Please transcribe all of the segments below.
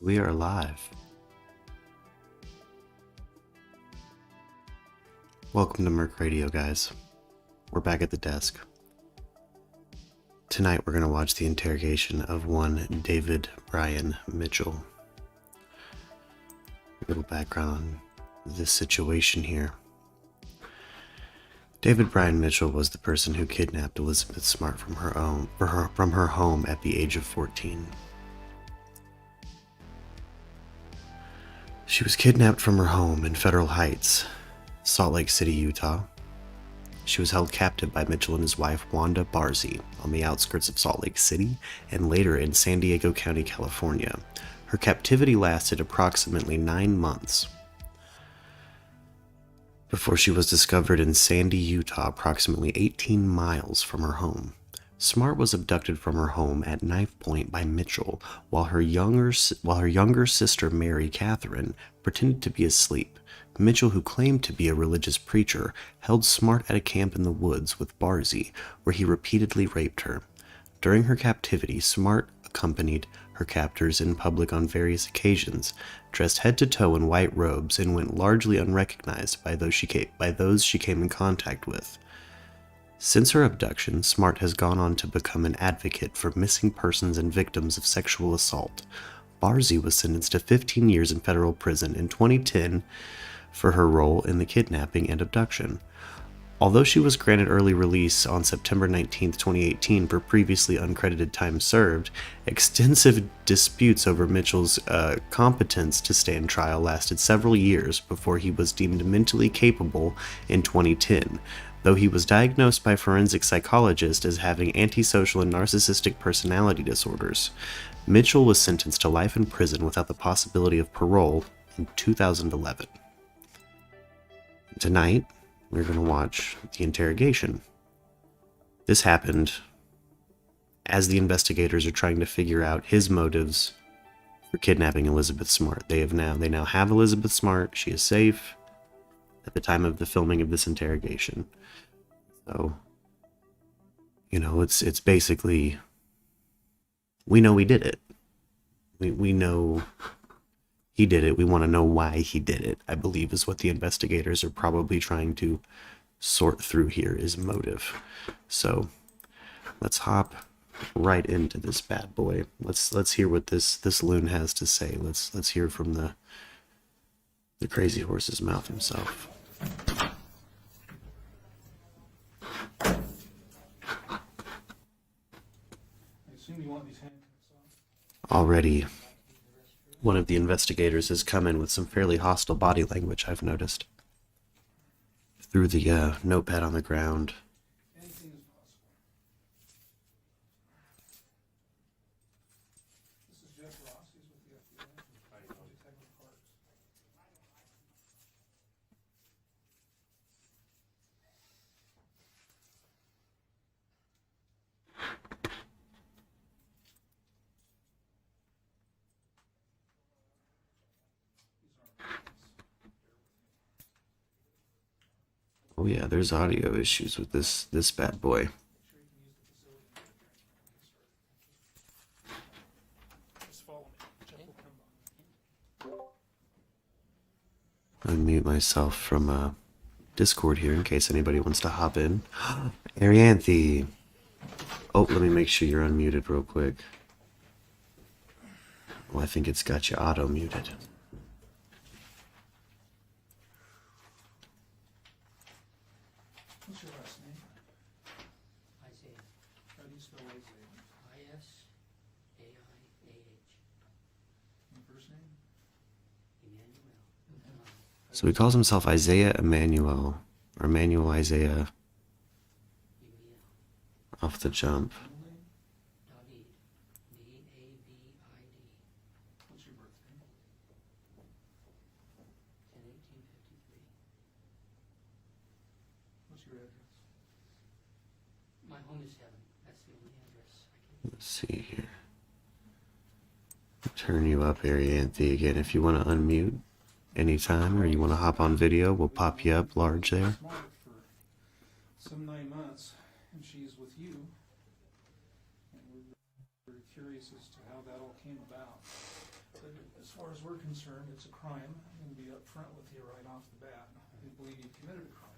We are live. Welcome to Merc Radio, guys. We're back at the desk. Tonight we're going to watch the interrogation of one David Brian Mitchell. A little background on this situation here. David Brian Mitchell was the person who kidnapped Elizabeth Smart from her home at the age of 14. She was kidnapped from her home in Federal Heights, Salt Lake City, Utah. She was held captive by Mitchell and his wife, Wanda Barzee, on the outskirts of Salt Lake City and later in San Diego County, California. Her captivity lasted approximately 9 months before she was discovered in Sandy, Utah, approximately 18 miles from her home. Smart was abducted from her home at knife point by Mitchell while her younger sister, Mary Catherine, pretended to be asleep. Mitchell, who claimed to be a religious preacher, held Smart at a camp in the woods with Barzee, where he repeatedly raped her. During her captivity, Smart accompanied her captors in public on various occasions, dressed head to toe in white robes, and went largely unrecognized by those she came in contact with. Since her abduction, Smart has gone on to become an advocate for missing persons and victims of sexual assault. Barzee was sentenced to 15 years in federal prison in 2010 for her role in the kidnapping and abduction. Although she was granted early release on September 19, 2018 for previously uncredited time served, extensive disputes over Mitchell's competence to stand trial lasted several years before he was deemed mentally capable in 2010. Though he was diagnosed by forensic psychologists as having antisocial and narcissistic personality disorders, Mitchell was sentenced to life in prison without the possibility of parole in 2011. Tonight, we're going to watch the interrogation. This happened as the investigators are trying to figure out his motives for kidnapping Elizabeth Smart. They now have Elizabeth Smart. She is safe at the time of the filming of this interrogation. So, it's basically, we know he did it. We know he did it. We want to know why he did it, I believe, is what the investigators are probably trying to sort through here, is motive. So let's hop right into this bad boy. Let's hear what this loon has to say. Let's hear from the crazy horse's mouth himself. Already, one of the investigators has come in with some fairly hostile body language, I've noticed. Through the notepad on the ground. Oh yeah, there's audio issues with this bad boy. Unmute myself from Discord here in case anybody wants to hop in. Arianthe! Oh, let me make sure you're unmuted real quick. Oh, I think it's got you auto-muted. What's your last name? Isaiah. How do you spell Isaiah? I-S-A-I-A-H. And first name? Emmanuel. So he calls himself Isaiah Emmanuel, or Emmanuel Isaiah, off the jump. David. D-A-V-I-D. What's your birthday? 10/18/53. What's your address? My home is heaven. That's the only address I can. Let's see here. Turn you up, Arianthe, again. If you want to unmute anytime or you want to hop on video, we'll pop you up large there. Smart for some 9 months, and she's with you. And we're very curious as to how that all came about. But we're concerned, it's a crime. I'm going to be upfront with you right off the bat. We believe you committed a crime.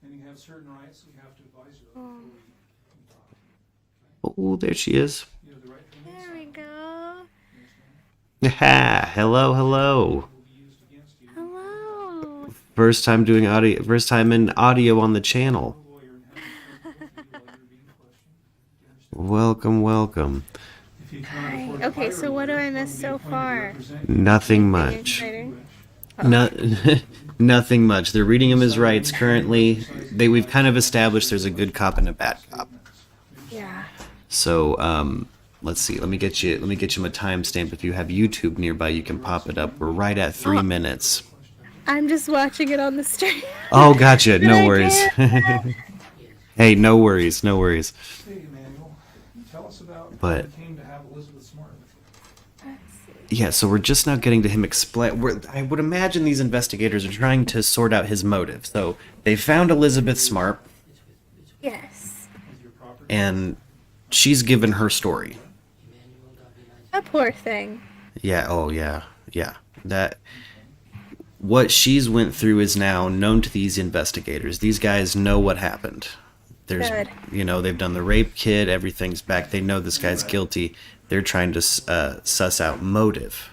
And you have certain rights that we have to advise you of before we talk. Oh, there she is. You have the right to remain There we silent. go. You understand? Ha! Hello, hello. Will be used against you. Hello. First time doing audio. First time in audio on the channel. A lawyer and have a while you're being questioned. You understand? Welcome, welcome. If you cannot Hi. afford to Okay, hire so a what do lawyer, I one miss will be so appointed to far? represent you. Nothing Anything much. exciting? No, nothing much. They're reading him his rights currently. We've kind of established there's a good cop and a bad cop. Yeah. So let's see. Let me get you my timestamp. If you have YouTube nearby, you can pop it up. We're right at 3 minutes. I'm just watching it on the stream. Oh, gotcha. Did No I worries. get Hey, no worries. No worries. Hey, Emmanuel, tell us about But- how you came to have Elizabeth Smart with you. Yeah, so we're just now getting to him explain. I would imagine these investigators are trying to sort out his motive. So they found Elizabeth Smart, Yes. With your property. and she's given her story. A poor thing. Yeah. Oh, yeah. Yeah. That what she's went through is now known to these investigators. These guys know what happened. There's, Good. they've done the rape kit. Everything's back. They know this guy's guilty. They're trying to suss out motive.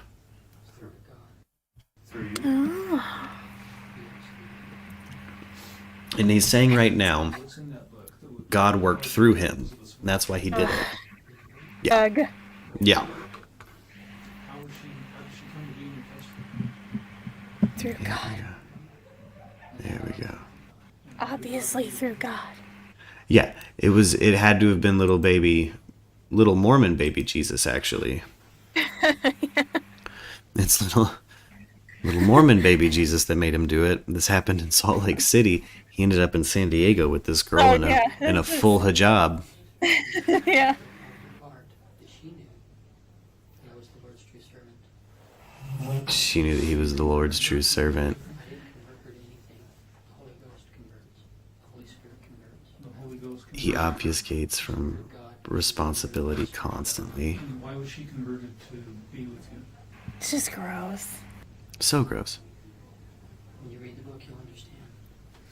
Oh. And he's saying right now, What's in that book that would God worked through him. And that's why he did it. Yeah. Ugh. Yeah. how did she come to be in your custody? Through God. There we go. Obviously through God. Yeah, it had to have been little Mormon baby Jesus, actually. It's little Mormon baby Jesus that made him do it. This happened in Salt Lake City. He ended up in San Diego with this girl Oh, in a yeah. full hijab. Yeah. Part that she knew that I was the Lord's true servant. She knew that he was the Lord's true servant. I didn't convert her to anything. The Holy Ghost converts. The Holy Spirit converts. The Holy Ghost He converted. obfuscates from responsibility constantly. And why was she converted to be with you? It's just gross. So gross. When you read the book, you'll understand.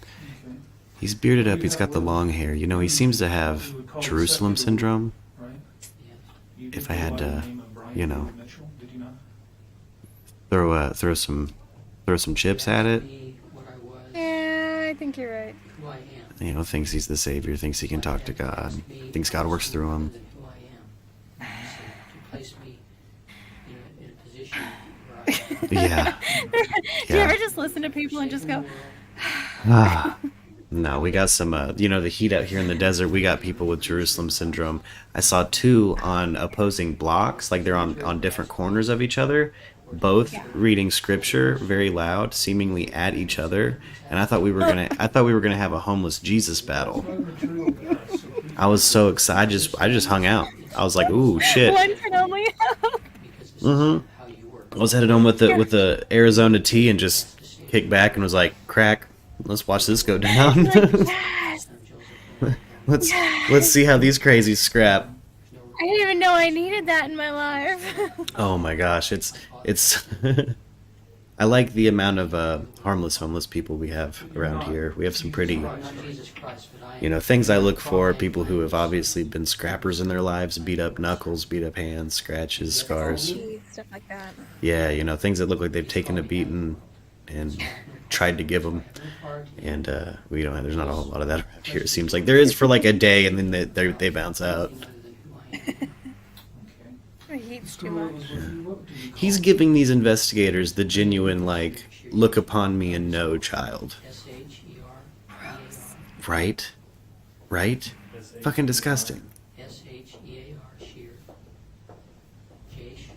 Okay. He's bearded up. He's got the long hair. You know, he seems to have Jerusalem syndrome. Right? Yes. You If did I go had by to, the name of Brian you know, Mitchell, did you not? throw some chips at it. Be what I was, Yeah, I think you're right. who I am. You know, thinks he's the savior, thinks he can talk to God, thinks God works through him. Than who I am. To place me in a position where I Yeah. Do you Yeah. ever just listen to people and just go, Ah. No, we got some, the heat out here in the desert. We got people with Jerusalem syndrome. I saw two on opposing blocks, like they're on different corners of each other, both reading scripture very loud, seemingly at each other. And I thought we were gonna have a homeless Jesus battle. I was so excited. I just hung out. I was like, ooh, shit. one can only help? because this Mhm. is how you work. I was headed home with the Arizona tea and just kicked back and was like, crack. Let's watch this go down. Yes. let's see how these crazies scrap. I didn't even know I needed that in my life. Oh my gosh, it's I like the amount of harmless homeless people we have around here. We have some pretty, Not Jesus Christ, but I am. things I look for, people who have obviously been scrappers in their lives, beat up knuckles, beat up hands, scratches, scars. Stuff like that. Yeah, things that look like they've taken a beating and tried to give them. And we don't have, there's not a whole lot of that around here. It seems like there is for like a day and then they bounce out. Other than who I am. The heat's too much. He's giving these investigators the genuine, like, look upon me and know child. S-H-E-R. Right? Right? Fucking disgusting. S-H-E-A-R. Sheer. Jash.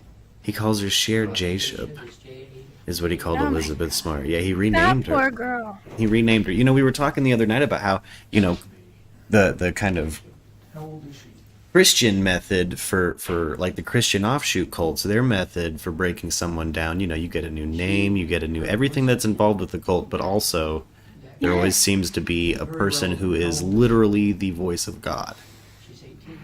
He calls her Sher Jashub, Is J-A. is what he called Oh my Elizabeth Smart. Yeah, he That renamed poor her. girl. He renamed her. We were talking the other night about how, the kind of How old is she? Christian method for like the Christian offshoot cults, their method for breaking someone down, you get a new name, you get a new everything that's involved with the cult, but also there always seems to be a person who is literally the voice of God. She's 18.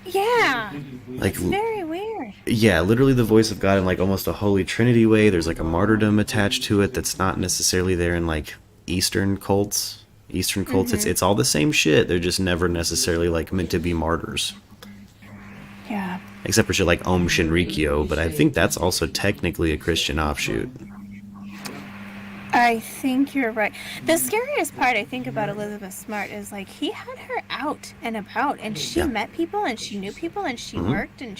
Yeah. Like, It's very weird. yeah, literally the voice of God in like almost a Holy Trinity way. There's like a martyrdom attached to it that's not necessarily there in like Eastern cults. Eastern cults, it's all the same shit. They're just never necessarily like meant to be martyrs. Yeah. Except for shit like Om Shinrikyo, but I think that's also technically a Christian offshoot. I think you're right. The scariest part I think about Elizabeth Smart is like he had her out and about, and she Yeah. met people, and she knew people, and she worked, and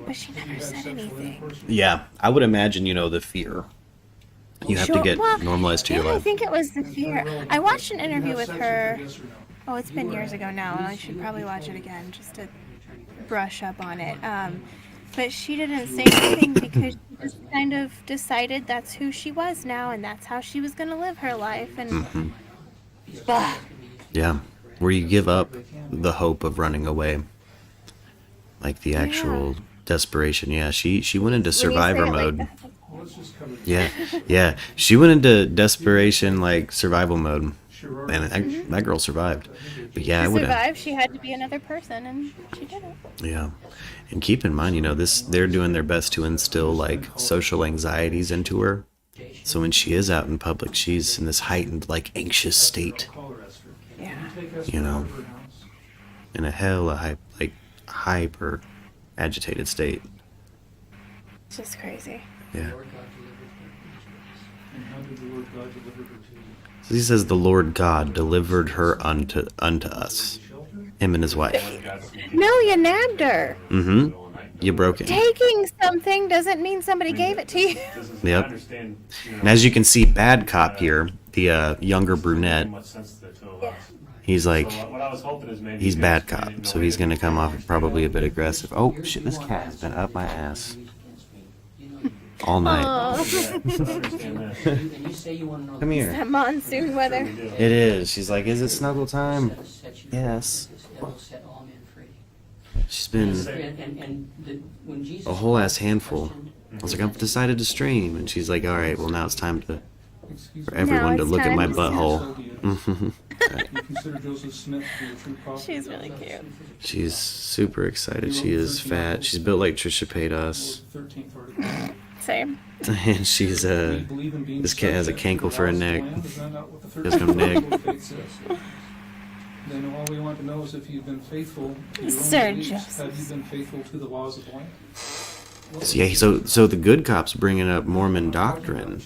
but she never said anything. Yeah, I would imagine, you know, the fear. You have to get Well, normalized to yeah, your I life. think it was the fear. I watched an interview with her. Oh, it's been years ago now, and I should probably watch it again just to brush up on it. But she didn't say anything because she just kind of decided that's who she was now, and that's how she was going to live her life. And Bah. Yeah, where you give up the hope of running away. Like the actual desperation. Yeah, she went into When you say survivor it like mode. that, Well, let's just cover this. Yeah, yeah. She went into desperation, like survival mode, and that girl survived. But yeah, I to would have. survive, she had to be another person, and she did it. Yeah, and keep in mind, you know, they're doing their best to instill like social anxieties into her. So when she is out in public, she's in this heightened, like anxious state. Yeah. You know, in a hyper agitated state. It's just crazy. Yeah. Lord God delivered her into us. And how did the Lord God deliver her to you? So he says the Lord God delivered her unto us, him and his wife. No, you nabbed her. Mm-hmm. You broke it. Taking something doesn't mean somebody gave it to you. Yep. And as you can see, bad cop here, the younger brunette, he's like, he's bad cop, so he's gonna come off probably a bit aggressive. Oh shit, this cat has been up my ass all night. And you say you want to know Come here. That monsoon weather. It is. She's like, is it snuggle time? Yes. That'll set all men free. She's been When Jesus a whole ass handful. I was like, I've decided to stream, and she's like, all right, well now it's time for everyone to it's look at time my to butthole. You consider Joseph Smith to be a true prophet? She's really cute. She's super excited. She is fat. She's built like Trisha Paytas. 13th article. Same. And she's Do you believe in being this cat has a subject to cankle the for a laws of the neck. land? Is that not what the Has 13th no neck. article of faith says? Then all we want to know is if you've been faithful to your own Sir beliefs. Joseph. Have you been faithful to the laws of the land? So, yeah, so the good cop's bringing up Mormon doctrine.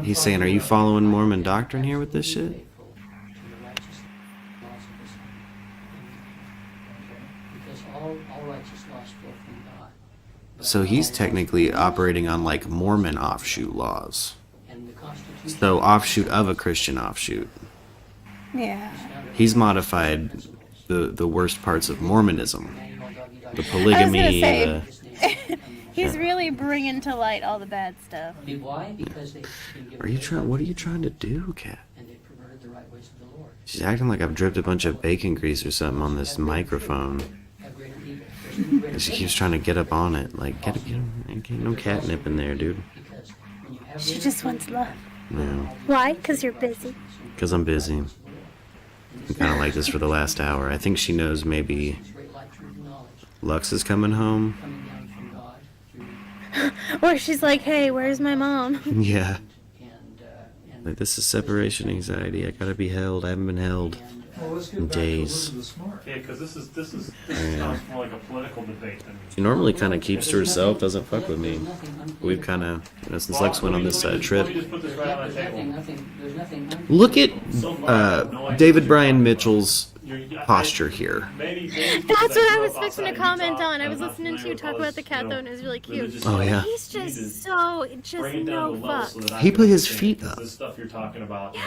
He's saying, are you following Mormon doctrine here with this shit? faithful to the righteous laws of this land. Because all righteous laws flow from God. So he's technically operating on like Mormon offshoot laws. And the Constitution. So offshoot of a Christian offshoot. Yeah. He's modified the worst parts of Mormonism. The I was polygamy, gonna the... say, he's really bringing to light all the bad stuff. Why? Because they've been given Are you trying? What are you trying to do, Kat? and they perverted the right ways of the Lord. She's acting like I've dripped a bunch of bacon grease or something on this microphone. Have greater evil. There's no greater And she evil keeps trying to get up on it. Like, get no catnip in there, dude. because when you have She greater just wants love. No, Why? Because you're busy. because I'm busy. I'm kind of like this for the last hour. I think she knows maybe great light, truth, and knowledge Lux is coming home. coming down from God through Or she's like, hey, where's my mom? Yeah. and Like, this is separation anxiety. I gotta be held. I haven't been held. Well, let's get back to Days. Elizabeth Smart. Yeah, because this Yeah. sounds more like a political debate than. She normally kind of keeps to herself, doesn't fuck with me. We've kind of, since Lex went on this trip. Let me just put this right on the table. There's nothing. Look at David Bryan Mitchell's posture here. That's what I was fixing to comment on. I was listening to you talk about the cat though, and it was really cute. Oh, yeah. He's just so, just no fuck. He put his feet up. This stuff you're talking about,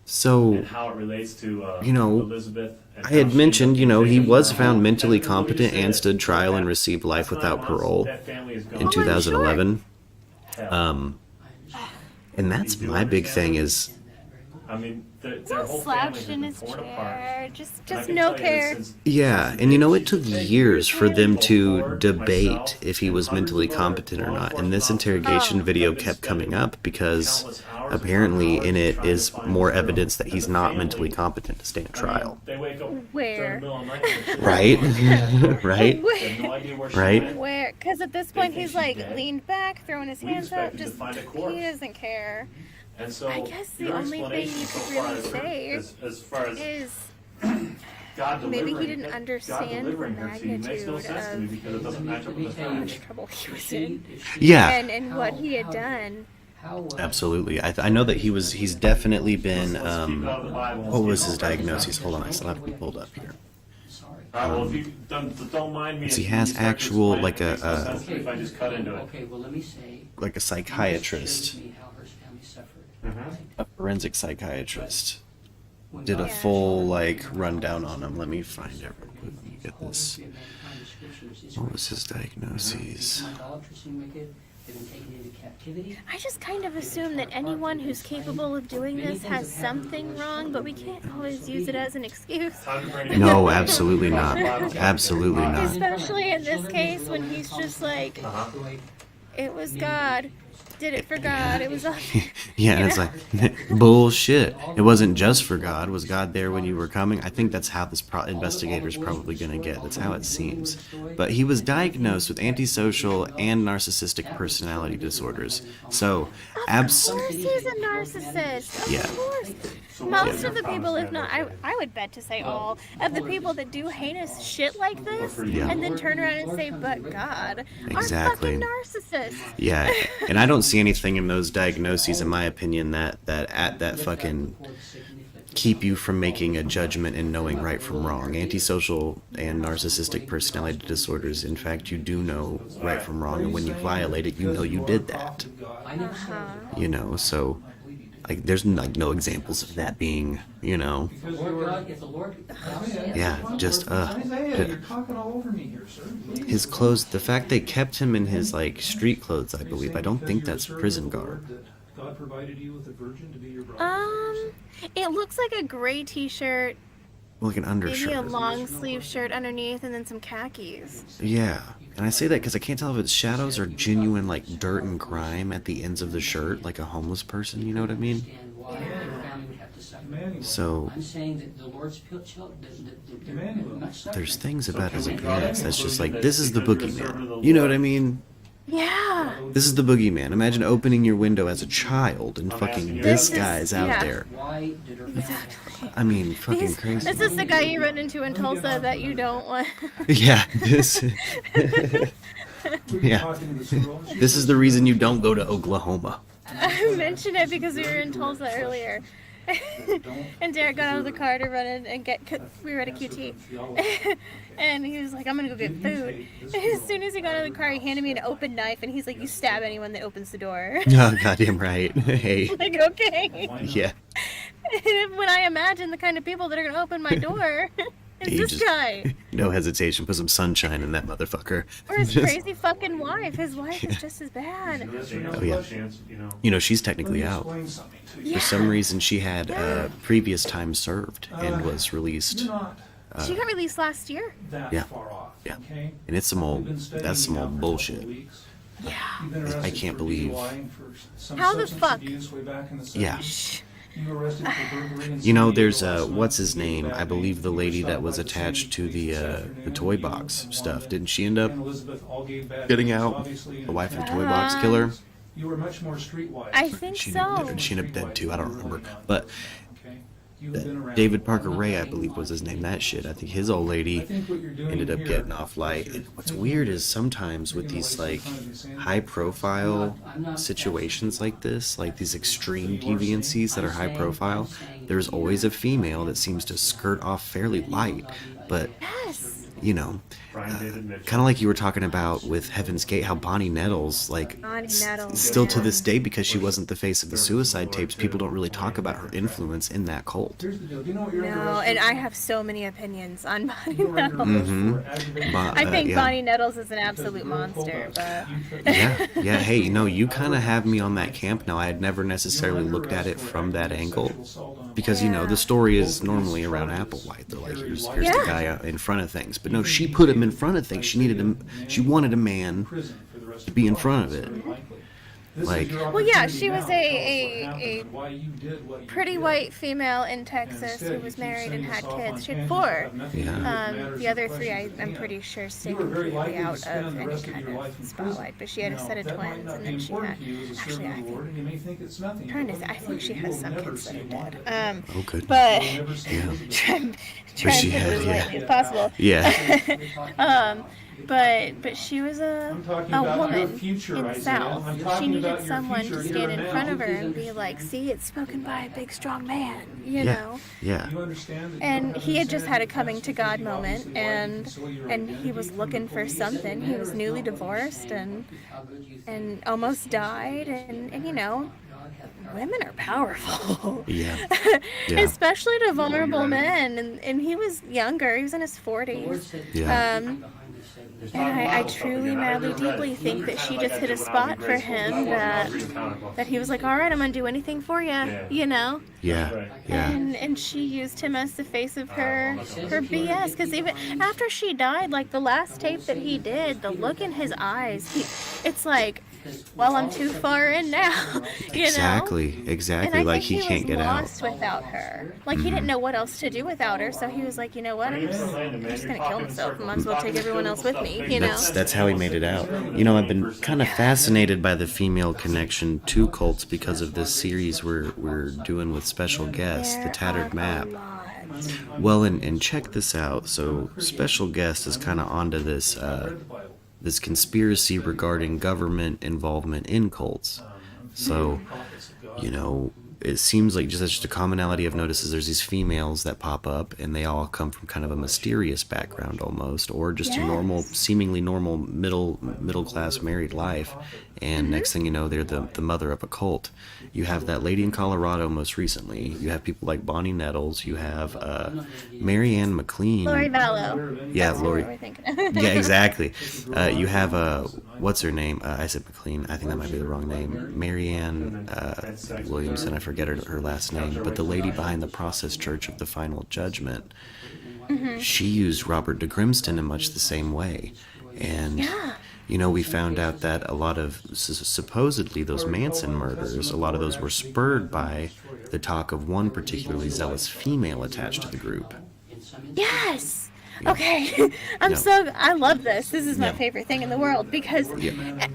So, and how it relates to, you know, Elizabeth. And I had how she mentioned, you know, he ended up was taking found her mentally home. That's what he competent and said. stood trial and received life That's without not once parole that family is gone. in 2011. Hell. And that's my big thing is, I mean, their He's all whole family slouched has in been his torn apart. chair. And I Just can no tell you that care. since- Yeah, and it took years for them to Ford, debate myself, if he and was hundreds mentally of other competent or law not. And this enforcement interrogation Oh. video have been kept coming spending up because countless hours apparently upon in hours it trying to is find more this girl. evidence that And he's the not family, mentally competent to stand I mean, trial. they wake up Where? during the middle of the night and they're Right? They Right? have no idea where she Right? went. Where? Because at this They point think he's she's like dead. leaned back, throwing his We hands up. expect him to Just find a he corpse. doesn't care. And so I guess the your only thing explanation you so could far really say as far as is God maybe he delivering, didn't God understand the delivering her to you makes no magnitude sense to me of because it doesn't match up with the how much facts. trouble he was in Yeah. and what he had done. Absolutely. I know that he's definitely been, Let's keep it out of the Bible. what was his diagnosis? Hold on, I still have to pull it up here. Sorry. All right, well, if you don't mind me. So he if has you start to actual, explain like it, it makes no a- sense to me if I just cut into it. Okay, well, let me say. Like a you just psychiatrist, showed me how her family suffered, Mhm. right? a forensic psychiatrist, When did a God full, showed like, her rundown how on him. Let me find it real quick. Let me the get whole this. history of mankind, the scriptures is What was his diagnoses? idolatrous and wicked. They've been taken into captivity. I just kind of assume that anyone who's capable of doing this has something wrong, but we can't always use it as an excuse. Time to bring it No, back. absolutely not. Absolutely not. Especially in this case when he's just like, Uh-huh. it was God. Did it for God. It was all. Yeah, and it's like, bullshit. It wasn't just for God. Was God there when you were coming? I think that's how this investigator's probably going to get. That's how it seems. But he was diagnosed with antisocial and narcissistic personality disorders. So, Of course he's a narcissist. Of Yeah. course. Most of the people, if not, I would bet to say all, of the people that do heinous shit like this Yeah. and then turn around and say, but God, Exactly. are fucking narcissists. yeah, and I don't see anything in those diagnoses, in my opinion, that fucking keep you from making a judgment and knowing right from wrong. Antisocial and narcissistic personality disorders, in fact, you do know right from wrong, and when you violate it, you know you did that. I never said Uh-huh. You know, so like there's like no examples of that being, you know, the Lord God, if the Lord God said, yeah, just Isaiah, you're talking all over me here, sir. Please. his clothes. The fact they kept him in his like street clothes, I believe. I don't think that's prison garb. God provided you with a virgin to be your bride. It looks like a gray t-shirt, Like an maybe a undershirt. long sleeve shirt underneath, and then some khakis. Yeah, and I say that because I can't tell if it's shadows or genuine like dirt and grime at the ends of the shirt, like a homeless person. You know what I mean? understand why your family would have to suffer. Emmanuel. So I'm saying that the Lord's children, Emmanuel. much there's suffering. things about his can we draw the appearance that's just conclusion like that this is the because you're a servant of boogeyman. the You know what Lord- I mean? Yeah. This is the boogeyman. Imagine opening your window as a child and I'm fucking asking you this This is- guy's out yeah. there. Why did her family have to suffer? I mean, fucking This crazy. is the guy you run into in Tulsa that you don't want. Yeah, this. We were Yeah. talking to this girl. She This is the reason you don't go to Oklahoma. I mentioned it because we were in Tulsa earlier. And Derek got out of the car to run in and get, we were at a QT. And he was like, I'm gonna go get food. And as soon as he got out of the car, he handed me an open knife and he's like, you stab anyone that opens the door. Oh, goddamn right. Hey. Like, okay. Why not? Yeah. And when I imagine the kind of people that are gonna open my door, it's You this just- guy. No hesitation. Put some sunshine in that motherfucker. Or his Just- crazy fucking wife. His wife is just as bad. Oh, yeah. You know, she's technically out. Explain something to you. For some reason, she had previous time served and was released. You're not She got released last year. that Yeah. far off. Yeah. Okay? And it's some We've old, been studying that's some you now old for a couple bullshit. of weeks. Yeah. You've been I arrested can't for believe- DUI for some How the substance fuck? abuse way back in the Yeah. 70s. Shh. You were arrested for burglary and You know, stealing there's last night. what's his You gave name? a bad I believe the name. You were lady shot that by was the attached same to police this the afternoon. toy You box and stuff. Wanda Didn't she end up and Elizabeth all gave bad getting names, out? obviously, The wife of the and toy box killer. You were much more streetwise. I think She so. ended up dead too. I don't remember. But Okay? You have been around. David Parker Ray, I believe, was his name. That shit. I think his old I lady think what you're doing ended up here getting off light. And what's taking- weird is sometimes with taking these away like some kind of insanity. high profile I'm not- situations like this, like these extreme deviancies that are high profile, there's always a female that seems to skirt off fairly light. But Yes. you know, Brian David Mitchell. kind of like you were talking about with Heaven's Gate, how Bonnie Nettles, like, Bonnie Nettles, still to yeah. this day, because she wasn't the face of the Suicide Tapes, people don't really talk about her influence in that cult. Here's the deal. Do you know what you're under No, arrest and for? I have so many opinions on Bonnie You're under Nettles. arrest Mhm. for aggravated But, I think yeah. Bonnie Nettles is an because absolute the girl told monster, us but Yeah, hey, you kind of have me on that camp now. I had never necessarily looked at it from that angle, because the story is normally around Applewhite. They're like, here's the Yeah. guy in front of things, but no, she put him in front of things. She wanted a man to be in front of it. Like, well, yeah, she was a pretty white female in Texas who was married and had kids. She had 4. Yeah. The other 3, I'm pretty sure, stayed completely out of any kind of spotlight. But she had a set of twins, and then she had. Actually, I think she has some kids that are dead. Oh, good. But Yeah. trying she to put had- it as yeah. lightly as possible. Yeah. But she was a woman in the South. She needed someone to stand in front of her and be like, "See, it's spoken by a big, strong man," you know. Yeah. And he had just had a coming to God moment, and he was looking for something. He was newly divorced and almost died, and women are powerful. Yeah. Yeah. Especially to vulnerable men, and he was younger. He was in his 40s. Yeah. And I truly, madly, deeply think that she just hit a spot for him that he was like, all right, I'm going to do anything for you, you know? Yeah. Yeah. And she used him as the face of her BS. Because even after she died, like the last tape that he did, the look in his eyes, it's like, well, I'm too far in now, you Exactly. know? Exactly. And I Like think he can't was get out. lost without her. Like he didn't know what else to do without her, so he was like, you know what, I'm just gonna kill myself. I might as well take everyone else with me, you know. That's how he made it out. I've been kind of fascinated by the female connection to cults because of this series we're doing with special guests, The Tattered Map. Well, and check this out. So, special guest is kind of onto this conspiracy regarding government involvement in cults. So, it seems like just a commonality I've noticed is there's these females that pop up, and they all come from kind of a mysterious background almost, or just a seemingly normal middle class married life. And next thing you know, they're the mother of a cult. You have that lady in Colorado most recently. You have people like Bonnie Nettles. You have Mary Ann McLean. Lori Vallow. Yeah, That's Lori. what we're thinking. Yeah, exactly. You have what's her name? I said McLean. I think that might be the wrong name. Mary Ann Williamson. I forget her last name. But the lady behind the Process Church of the Final Judgment, she used Robert de Grimston in much the same way. And we found out that a lot of supposedly those Manson murders, a lot of those were spurred by the talk of one particularly zealous female attached to the group. Yes. Okay. I love this. This is my favorite thing in the world because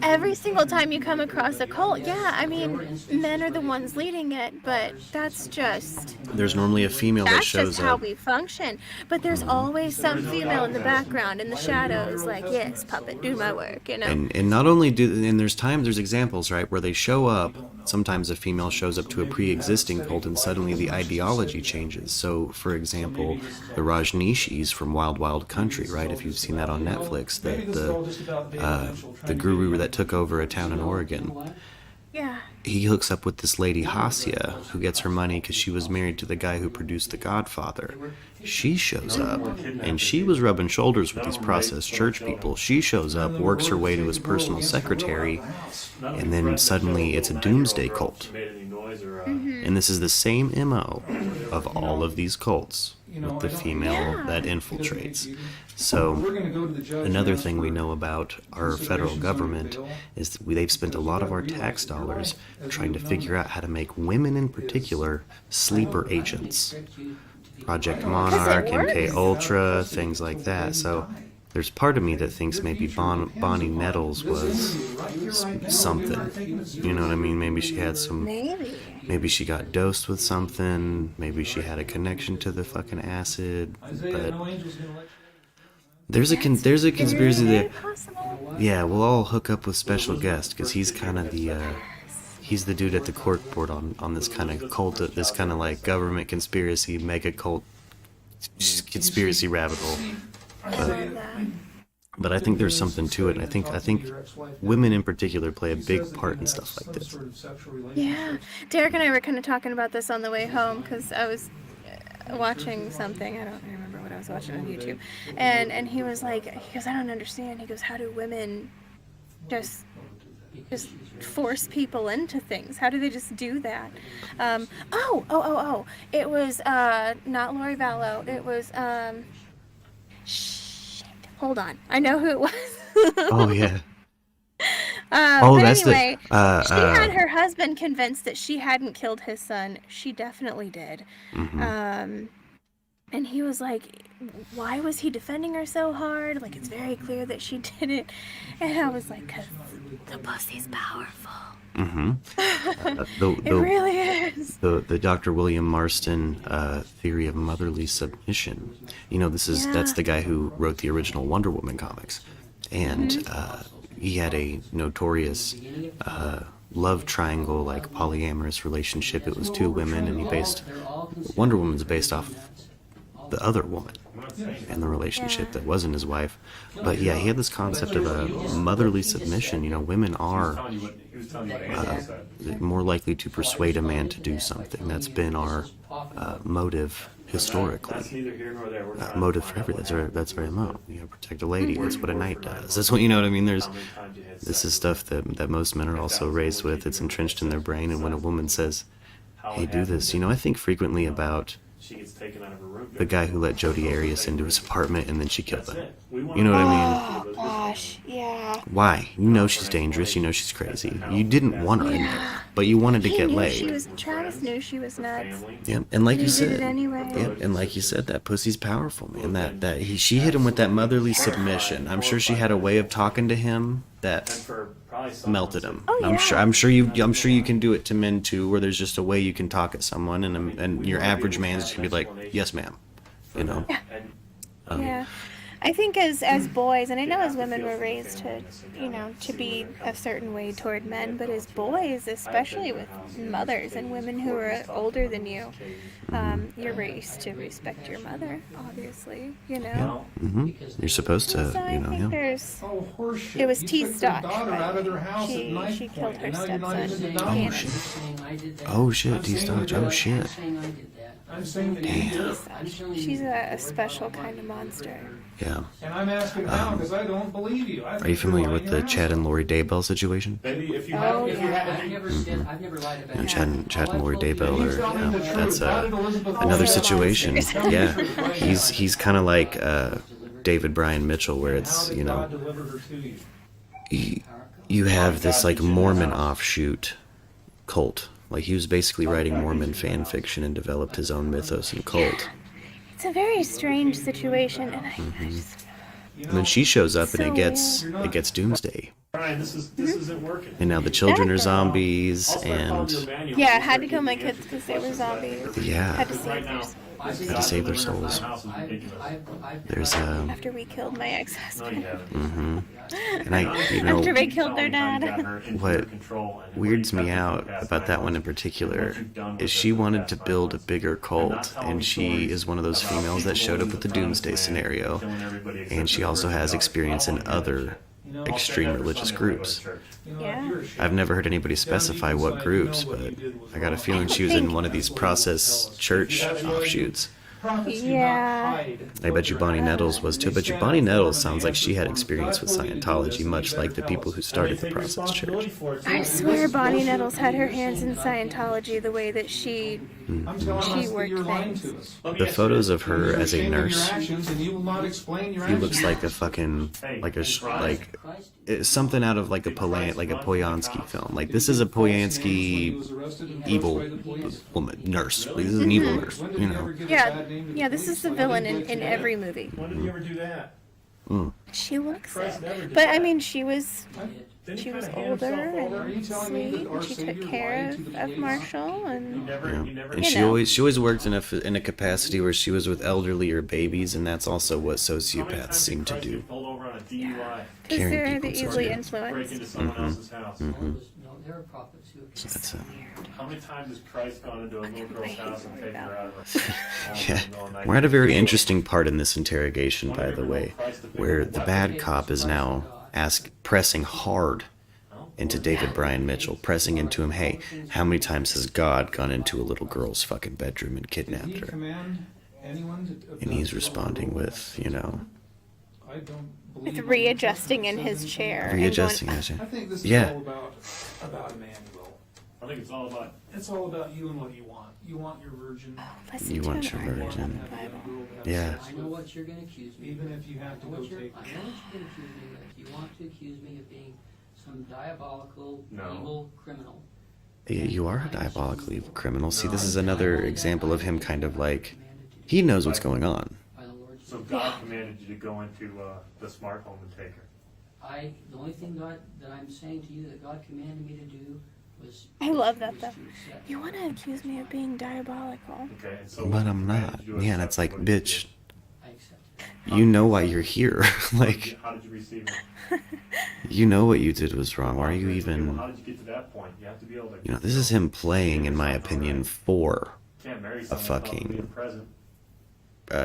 every single time you come across a cult, men are the ones leading it, but that's just... There's normally a female that That's shows just how up. we function. But there's always some female in the background, in the shadows, like, yes, puppet, do my work, you know? And not only and there's examples, right, where they show up, sometimes a female shows up to a pre-existing cult and suddenly the ideology changes. So, for example, the Rajneeshis from Wild Wild Country, right, if you've seen that on Netflix, the guru that took over a town in Oregon. Yeah. He hooks up with this lady Hassia, who gets her money because she was married to the guy who produced The Godfather. She shows up, and she was rubbing shoulders with these Process Church people. She shows up, works her way to his personal secretary, and then suddenly it's a doomsday cult. And this is the same MO of all of these cults, with the female that infiltrates. So, another thing we know about our federal government is that they've spent a lot of our tax dollars trying to figure out how to make women in particular sleeper agents. Project Monarch, MK Ultra, things like that. So, there's part of me that thinks maybe Bonnie Nettles was something. You know what I mean? Maybe she had some... Maybe she got dosed with something. Maybe she had a connection to the fucking acid. But there's a conspiracy there. Yeah, we'll all hook up with special guest because he's kind of he's the dude at the cork board on this kind of cult, this kind of like government conspiracy, mega cult conspiracy rabbit hole. I love that. But I think there's something to it, and I think women in particular play a big part in stuff like this. Yeah, Derek and I were kind of talking about this on the way home because I was watching something. I don't remember what I was watching on YouTube, and he was like, he goes, I don't understand. He goes, how do women just force people into things? How do they just do that? It was not Lori Vallow. It was shit. Hold on, I know who it was. Oh yeah. But that's anyway, the. she had her husband convinced that she hadn't killed his son. She definitely did. Mhm. And he was like, why was he defending her so hard? Like, it's very clear that she did it. And I was like, 'cause the pussy's powerful. It really is. The Dr. William Marston theory of motherly submission. You know, that's the guy who wrote the original Wonder Woman comics, and he had a notorious love triangle, like polyamorous relationship. It was two women, and Wonder Woman's based off the other woman and the relationship that wasn't his wife. But yeah, he had this concept of a motherly submission. You know, women are more likely to persuade a man to do something. That's been our motive historically. Motive for everything. That's very low. You know, protect a lady. That's what a knight does. That's what, you know what I mean. This is stuff that most men are also raised with. It's entrenched in their brain. And when a woman says, "Hey, do this," you know, I think frequently about the guy who let Jodi Arias into his apartment and then she killed him. You know what I mean? Oh, gosh, yeah. Why? You know she's dangerous. You know she's crazy. You didn't want her in there, but you wanted to He get knew laid. Travis knew she was nuts. Yep, and like He you did it said, anyway. yep, and like you said, that pussy's powerful, man. She hit him with that motherly submission. I'm sure she had a way of talking to him that melted him. Oh, yeah. I'm sure you can do it to men too, where there's just a way you can talk at someone, and your average man's just gonna be like, "Yes, ma'am," you know. Yeah. I think as boys, and I know as women we're raised to, you know, to be a certain way toward men, but as boys, especially with mothers and women who are older than you, you're raised to respect your mother, obviously, you know. You're supposed to, So I you know. think Yeah. there's, Oh, horseshit. it was You T. took your Stock, daughter by out the of their way. house at knife She killed point, her and now you're not even stepson. denying Hannah. it. Oh shit, D. Stodge. Oh shit. I'm saying that you did. She's a special kind of monster. Yeah. And I'm asking now because I don't believe you. Are you familiar with the Chad and Lori Daybell situation? Maybe if you Oh, have, if you yeah. have, I've never lied about You know, it. Chad and Lori Daybell are, that's another Also situation. monsters. Yeah, he's kind of like David Bryan Mitchell, where it's, you know, God delivered her to you. you have this like Mormon offshoot cult. Like he was basically writing Mormon fan fiction and developed his own mythos and cult. It's a very strange situation, and I just, And then she shows up and So it gets doomsday. Brian, this isn't working. And now the children are zombies, and yeah, I had to kill my kids because they were zombies. yeah, Had to save their had to save their souls. There's after we killed my ex-husband. and After we killed their dad. What weirds me out about that one in particular is she wanted to build a bigger cult, and she is one of those females that showed up with the doomsday scenario, and she also has experience in other extreme religious groups. Yeah. I've never heard anybody specify what groups, but I got a feeling she was in one of these process church offshoots. Yeah. I bet you Bonnie Nettles was too. I bet you Bonnie Nettles sounds like she had experience with Scientology, much like the people who started the Process Church. I swear Bonnie Nettles had her hands in Scientology the way that she worked things. The photos of her as a nurse, He he looks like a fucking it's something out of like a Polanski film. Like this is a Polanski evil woman nurse. This is an evil nurse, you know. Yeah, this is the villain in every movie. When did you ever do that? She looks it. But I mean, she was older and sweet, and she took care of Marshall, and And she always worked in a capacity where she was with elderly or babies, and that's also what sociopaths seem to do. Pulled over on a DUI. because Caring they're people easily sometimes. Break influenced. into someone else's house. there are prophets who have That's it. How many times has Christ gone into a little girl's house and taken her out of Yeah. We're at a very interesting part in this interrogation, by the way, where the bad cop is now pressing hard into David Bryan Mitchell, pressing into him, hey, how many times has God gone into a little girl's fucking bedroom and Did kidnapped he her? command anyone to abduct And he's or responding molest with, you know, I don't With believe readjusting in his chair. and readjusting. going, his- I think this is Yeah. all about Emmanuel. I think it's all about. It's all about you and what you want. You want your virgin. Listen You to want an your argument virgin. in the Bible. Yeah. I know what you're gonna accuse me Even of. if you have to I know go what you're- take. I know what you're gonna accuse me of. You want to accuse me of being some diabolical, No. evil criminal. You are a diabolical evil criminal. See, this is another example of him kind of like, he knows what's going on. By the Lord's So will. God commanded you to go into the smart home and take her. The only thing that I'm saying to you that God commanded me to do was. I love that was though. to accept. You want to accuse me of being diabolical? Okay, and so But what I'm he not. commanded you to Yeah, and accept it's like, what you bitch, did. I accept it. you know why you're here. Like, How did you receive it? you know what you did was wrong. Why are you Okay, even, well, how did you get to that point? You have to be able to. you know, this is him playing, in my opinion, for Can't marry a someone without fucking being present.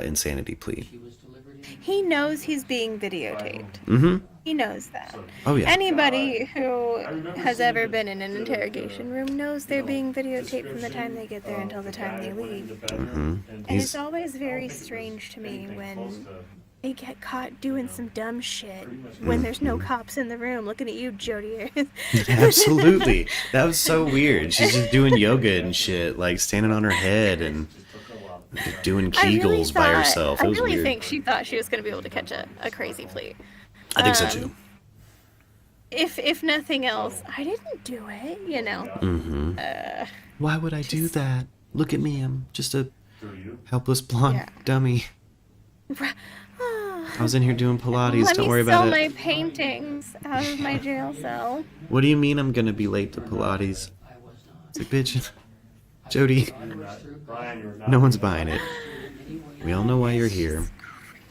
insanity plea. She was delivered in. He knows he's being videotaped. Mm-hmm. He knows that. So, Oh, yeah. Anybody who I remember has seeing ever the- been in an the- interrogation room knows they're being videotaped from the time they get there of until the time guy they that went leave. into the bedroom Mhm. and- And He's- it's always I don't very think it was strange to me anything close when to- they get caught doing some dumb shit Pretty much when there's no Mhm. cops in the room. Looking at you, Jody. Absolutely. That was so weird. She's just doing yoga and shit, like standing on her head and Just took a while. doing I really Kegels by thought- herself. It I was really weird. think she thought she was going to be able to catch a crazy plea. I think so um, too. If nothing else, I didn't do it, you know. Mm-hmm. Why would I do that? Look at me. I'm just a Through you. helpless blonde Yeah. dummy. I was in here doing Pilates. Let Don't me worry sell about my it. paintings out of my jail cell. What do you mean I'm gonna be late to Pilates? I was not. It's like, bitch, Jody, You're not, Brian, you're not. no one's buying it. We all know why you're here.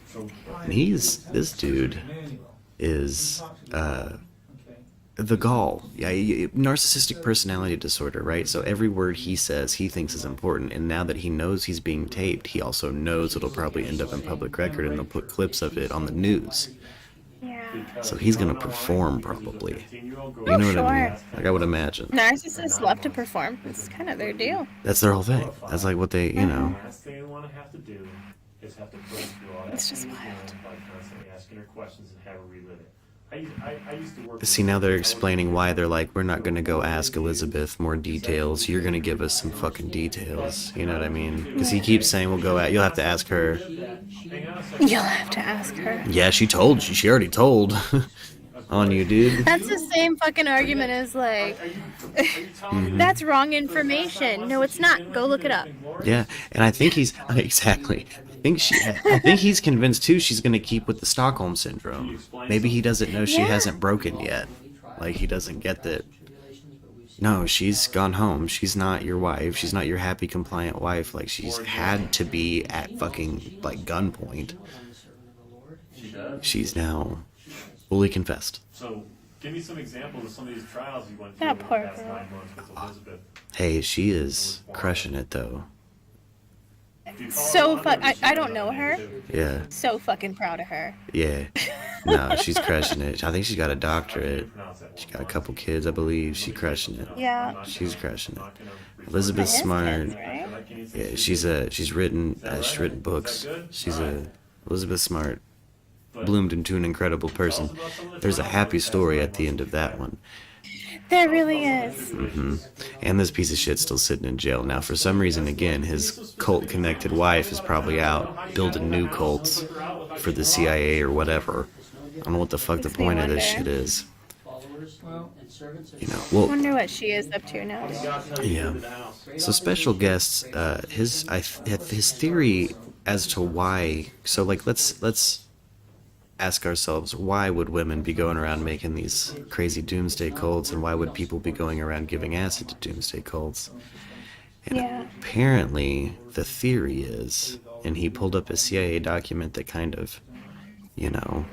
So, And this dude Emmanuel. is Okay. the gall. Yeah, narcissistic personality disorder, right? So every word he says, he thinks is important. And now that he knows he's being taped, he also knows it'll probably end up in public record and they'll put clips of it on the news. Yeah. So he's gonna perform, probably. You know Oh, what I sure. mean? Like, I would imagine. Narcissists love to perform. It's kind of their deal. That's their whole thing. That's like what they, you know. The last thing you want to have to do is have to put her through all that. It's just thing wild. by constantly asking her questions and have her relive it. I used to work. See, now they're explaining why they're like, we're not gonna go ask Elizabeth more details. You're gonna give us some fucking details. You know what I mean? Because he keeps saying, we'll go at, you'll have to ask her. Hang on a second. You'll have to ask her. Yeah, she told you. She already told on you, dude. That's the same fucking argument as like, that's wrong information. No, it's not. Go look it up. Yeah, and I think he's exactly. I think he's convinced too. She's gonna keep with the Stockholm syndrome. Maybe he doesn't know she Yeah. hasn't broken yet. Like he doesn't get that. No, she's gone home. She's not your wife. She's not your happy, compliant wife. Like she's had to be at fucking like gunpoint. She does. She's now fully confessed. So, give me some examples of some of these trials you went through That in the poor past girl. 9 months with Elizabeth. Hey, she is crushing it though. Do you call her So on fuck. or does she I don't know know that her. too? Yeah, So fucking proud of her. yeah. No, she's crushing it. I think she's got a doctorate. Pronounce that She one. got a couple kids, I believe. She's crushing it. Yeah. She's crushing it. Not gonna refer Elizabeth's His smart. kids, right? to like anything. Yeah, she's written books. She's Elizabeth Smart bloomed into an incredible person. There's a happy story at the end of that one. There really is. And this piece of shit's still sitting in jail. Now, for some reason, again, his cult-connected wife is probably out building new cults for the CIA or whatever. I don't know what the fuck the Makes me point of this wonder. shit is. Followers and servants of You know, I well, wonder what she is up to now. yeah. So special guests, his theory as to why. So like, let's ask ourselves, why would women be going around making these crazy doomsday cults, and why would people be going around giving acid to doomsday cults? And Yeah. apparently, the theory is, and he pulled up a CIA document that kind of, you know,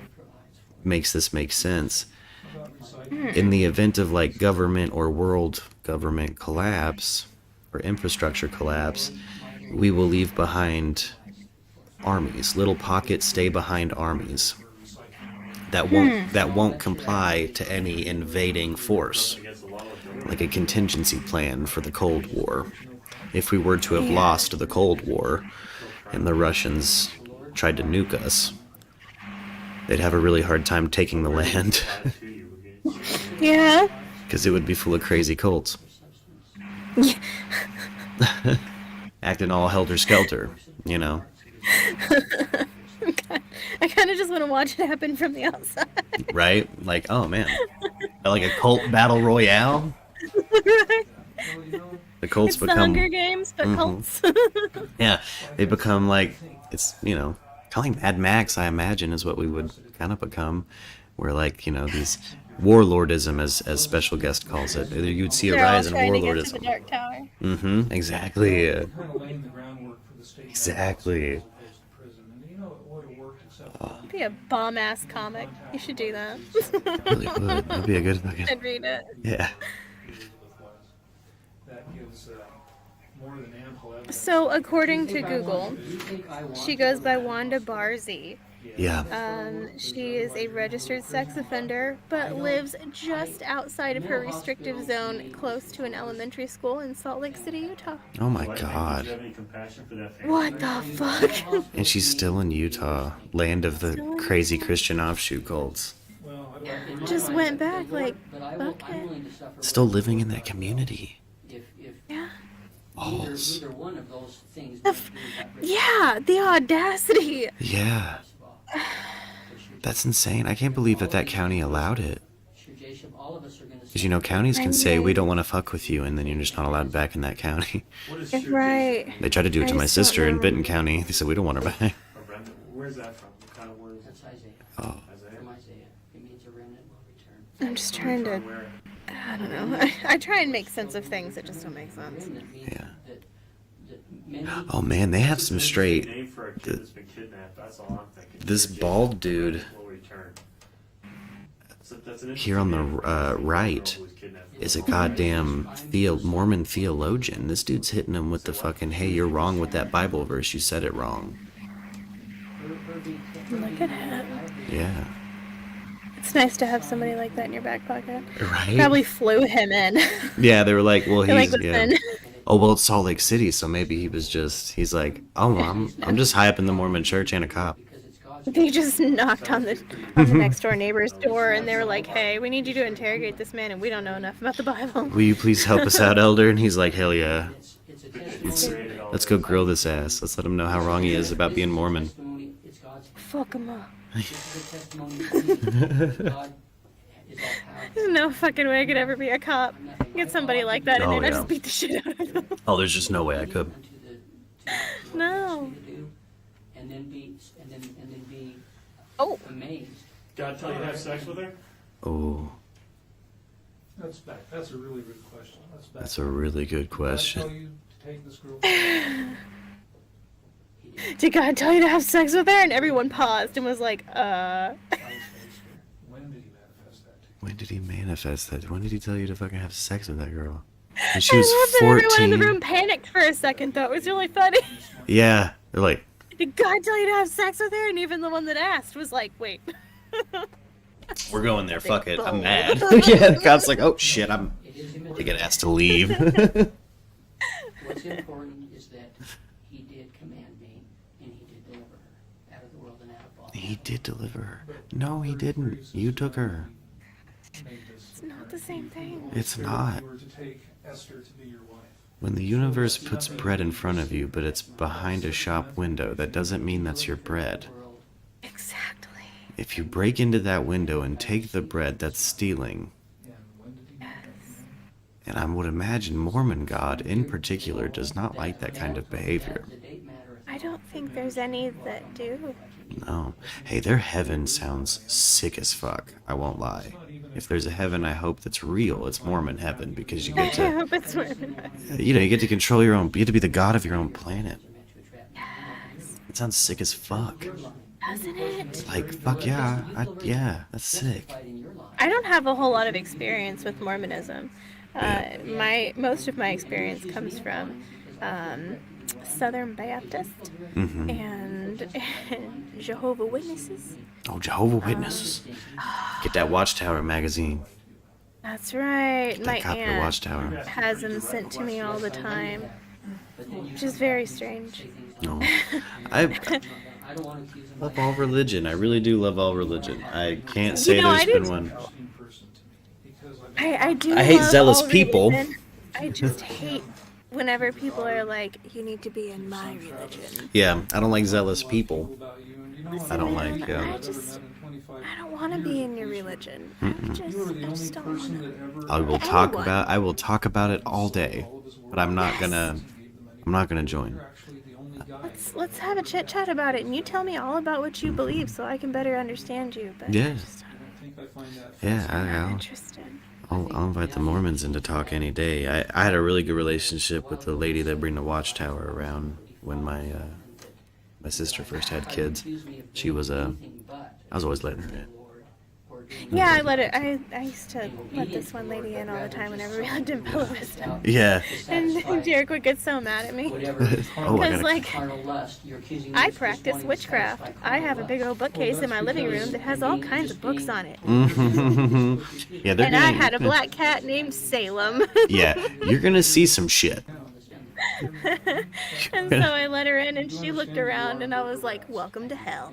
makes this make sense. About recycling. in the event of like government or world government collapse or infrastructure collapse, we will leave behind armies, little pockets stay behind armies that won't comply to any invading force, like a contingency plan for the Cold War. If we were to have lost the Cold War and the Russians tried to nuke us, they'd have a really hard time taking the land Yeah. because it would be full of crazy cults acting all helter-skelter, you know? I kind of just want to watch it happen from the outside. Right? Like, oh man. Like a cult battle royale? Right? Well, you know, The cults It's the become... Hunger Games, but cults. Yeah, they become like, it's, you know, kind of like Mad Max, I imagine, is what we would kind of become. Where, like, you know, these warlordism, as Special Guest calls it. You'd see a They're all rise in trying to get to the warlordism. Dark Tower. Mm-hmm, exactly. kind of laying the groundwork for the state. Exactly. As opposed to prison. And you know, it would have worked except for It'd be a bomb-ass comic. You should do that. Really would. That'd be a good fucking... I'd read it. Yeah. that gives more than ample evidence. So, according to Google, she goes by Wanda Barzy. Yeah. She is a registered sex offender, but lives just outside of her restrictive zone, close to an elementary school in Salt Lake City, Utah. Oh my Do you god. have any compassion for that family? What the fuck? And she's still in Utah, land of the crazy Christian offshoot cults. Well, I'd like to Just went back, like, But I fuck I'm it. willing to suffer. Still living in that community. If Yeah. Balls. either one of those things. The f- Yeah, the audacity. Yeah. That's insane. I can't believe that county allowed it. Because, you know, counties can say, we don't want to fuck with you, and then you're just not allowed back in that county. What is Sure Right. They tried to do it I to my just don't sister in know. Benton County. They said, we don't want her back. Jason? Or Brenda? Where's that from? What kind of word is it? That's Isaiah. Oh. Isaiah? From Isaiah. It means a remnant will return. I'm just trying to, Where? I don't know. I try and make sense of things that just don't make sense. Remnant means Yeah. that many Oh man, they have some straight... Name for a kid that's been kidnapped. That's all I'm thinking. This bald dude Will return. That's an here on the interesting name. right Who was kidnapped. is a goddamn Mormon theologian. This dude's hitting him with the fucking, hey, you're wrong with that Bible verse. You said it wrong. Look at him. Yeah. It's nice to have somebody like that in your back pocket. Right? Probably flew him in. Yeah, they were like, well, They're like, he's... Yeah. listen. Oh, well, it's Salt Lake City, so maybe he was just... He's like, oh, I'm just high up in the Mormon church and a cop. because it's God's They just knocked on the next door neighbor's door, and they were like, "Hey, we need you to interrogate this man, and we don't know enough about the Bible." Will you please help us out, Elder? And he's like, hell yeah. it's a testimony. Let's go grill this ass. Let's let him know how wrong he is about being Mormon. Testimony, it's God's. Fuck him up. This is a testimony. God is all powerful. There's no fucking way I could ever be a cop. Get somebody like that in Oh, there, and I yeah. just beat the shit out of them. Oh, there's just no way I could. Unto the No. to do, and then be Oh, amazed. God tell you to have sex with her? Oh, That's back. That's a really good question. that's a really good Did I tell question. you to take this girl? did God tell you to have sex with her? And everyone paused and was like, When did he manifest that to you? When did he manifest that? When did he tell you to fucking have sex with that girl? And I she was love that everyone in the 14. room panicked for a second, though. It was really funny. Yeah, they're like, Did God tell you to have sex with her? And even the one that asked was like, wait. we're going there. Fuck it. I'm bold. mad. Yeah, the cop's like, oh shit, I'm It is gonna get asked to leave. What's important is that he did command me, and he did deliver her out of the world and out of all. He did deliver her. No, he didn't. You took her. Made this It's not the same thing. It's if not. you were to take Esther to be your wife. When the universe puts bread in front of you, but it's behind a shop window, that doesn't mean that's your bread. World. Exactly. If you break into that window and take the bread, that's stealing. And when did he make that command? And I would imagine Mormon God, in particular, does not like that kind of behavior. The date mattereth. I don't think there's any that do. No. Hey, their heaven sounds sick as fuck. I won't lie. If there's a heaven I hope that's real, it's Mormon heaven, because you I get to, hope it's women. you know, you get to control your own, you get to be the god of your own planet. Meant to attract me. It sounds sick as fuck. Your life Doesn't it? Like, fuck yeah. Yeah, that's sick. I don't have a whole lot of experience with Mormonism. Yeah. Most of my experience comes from Southern Baptist and Jehovah Witnesses. Oh, Jehovah Witnesses. Get that Watchtower magazine. That's right. Get My that copy of aunt Watchtower. has them sent to me all the time, which is very strange. No. I love all religion. I really do love all religion. I can't say I there's been do one. I do. I hate love zealous all people. religion. I just hate whenever people are like, "You need to be in my religion." Yeah, I don't like zealous people. I don't like. I don't want to be in your religion. I just don't want to. I will talk about it all day, but I'm not gonna join. Let's have a chit chat about it, and you tell me all about what you believe, so I can better understand you. But Yeah. I just Yeah, not I'll interested. I'll invite the Mormons in to talk any day. I had a really good relationship with the lady that bring the Watchtower around when my sister first had kids. She was I was always letting her in. Yeah, I used to let this one lady in all the time whenever we lived in Bella Vista. Yeah. And Derek would get so mad at me. Oh, I Because, gotta. like, I practice witchcraft. I have a big old bookcase in my living room that has all kinds of books on it. Yeah, they're And I gonna. had a black cat named Salem. Yeah, you're gonna see some shit. And so I let her in, and she looked around, and I was like, "Welcome to hell."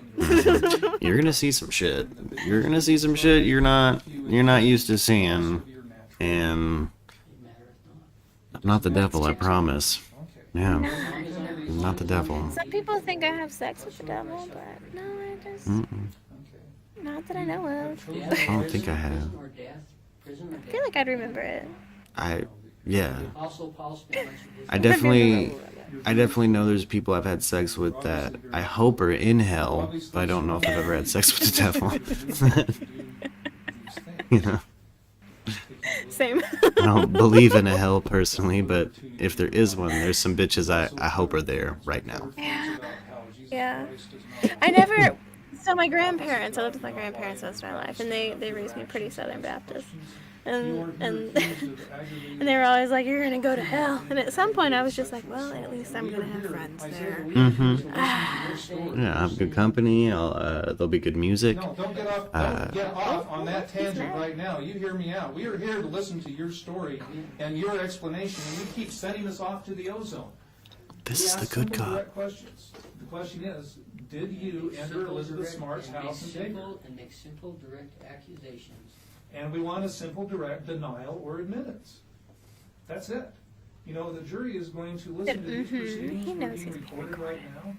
You're gonna see some shit. You're gonna see some shit you're not used to seeing, and I'm not the devil, I promise. Yeah, I'm not the devil. Some people think I have sex with the devil, but no, I just not that I know of. I don't think I have. I feel like I'd remember it. Yeah. I definitely know there's people I've had sex with that I hope are in hell, but I don't know if I've ever had sex with the devil. You know, Same. I don't believe in a hell personally, but if there is one, there's some bitches I hope are there right now. Yeah. I never. So my grandparents, I lived with my grandparents most of my life, and they raised me pretty Southern Baptist. And and they were always like, "You're gonna go to hell." And at some point, I was just like, "Well, at least I'm gonna have friends there." Yeah, I'm good company. There'll be good music. No, don't get off on that tangent right now. You hear me out. We are here to listen to your story and your explanation, and you keep sending us off to the ozone. This is We the ask good simple, God. direct questions. The question is, did you enter Elizabeth Smart's house and take her? And make simple, direct accusations. And we want a simple, direct denial or admittance. That's it. You know, the jury is going to listen to these proceedings. He We're knows being he's being recorded right now.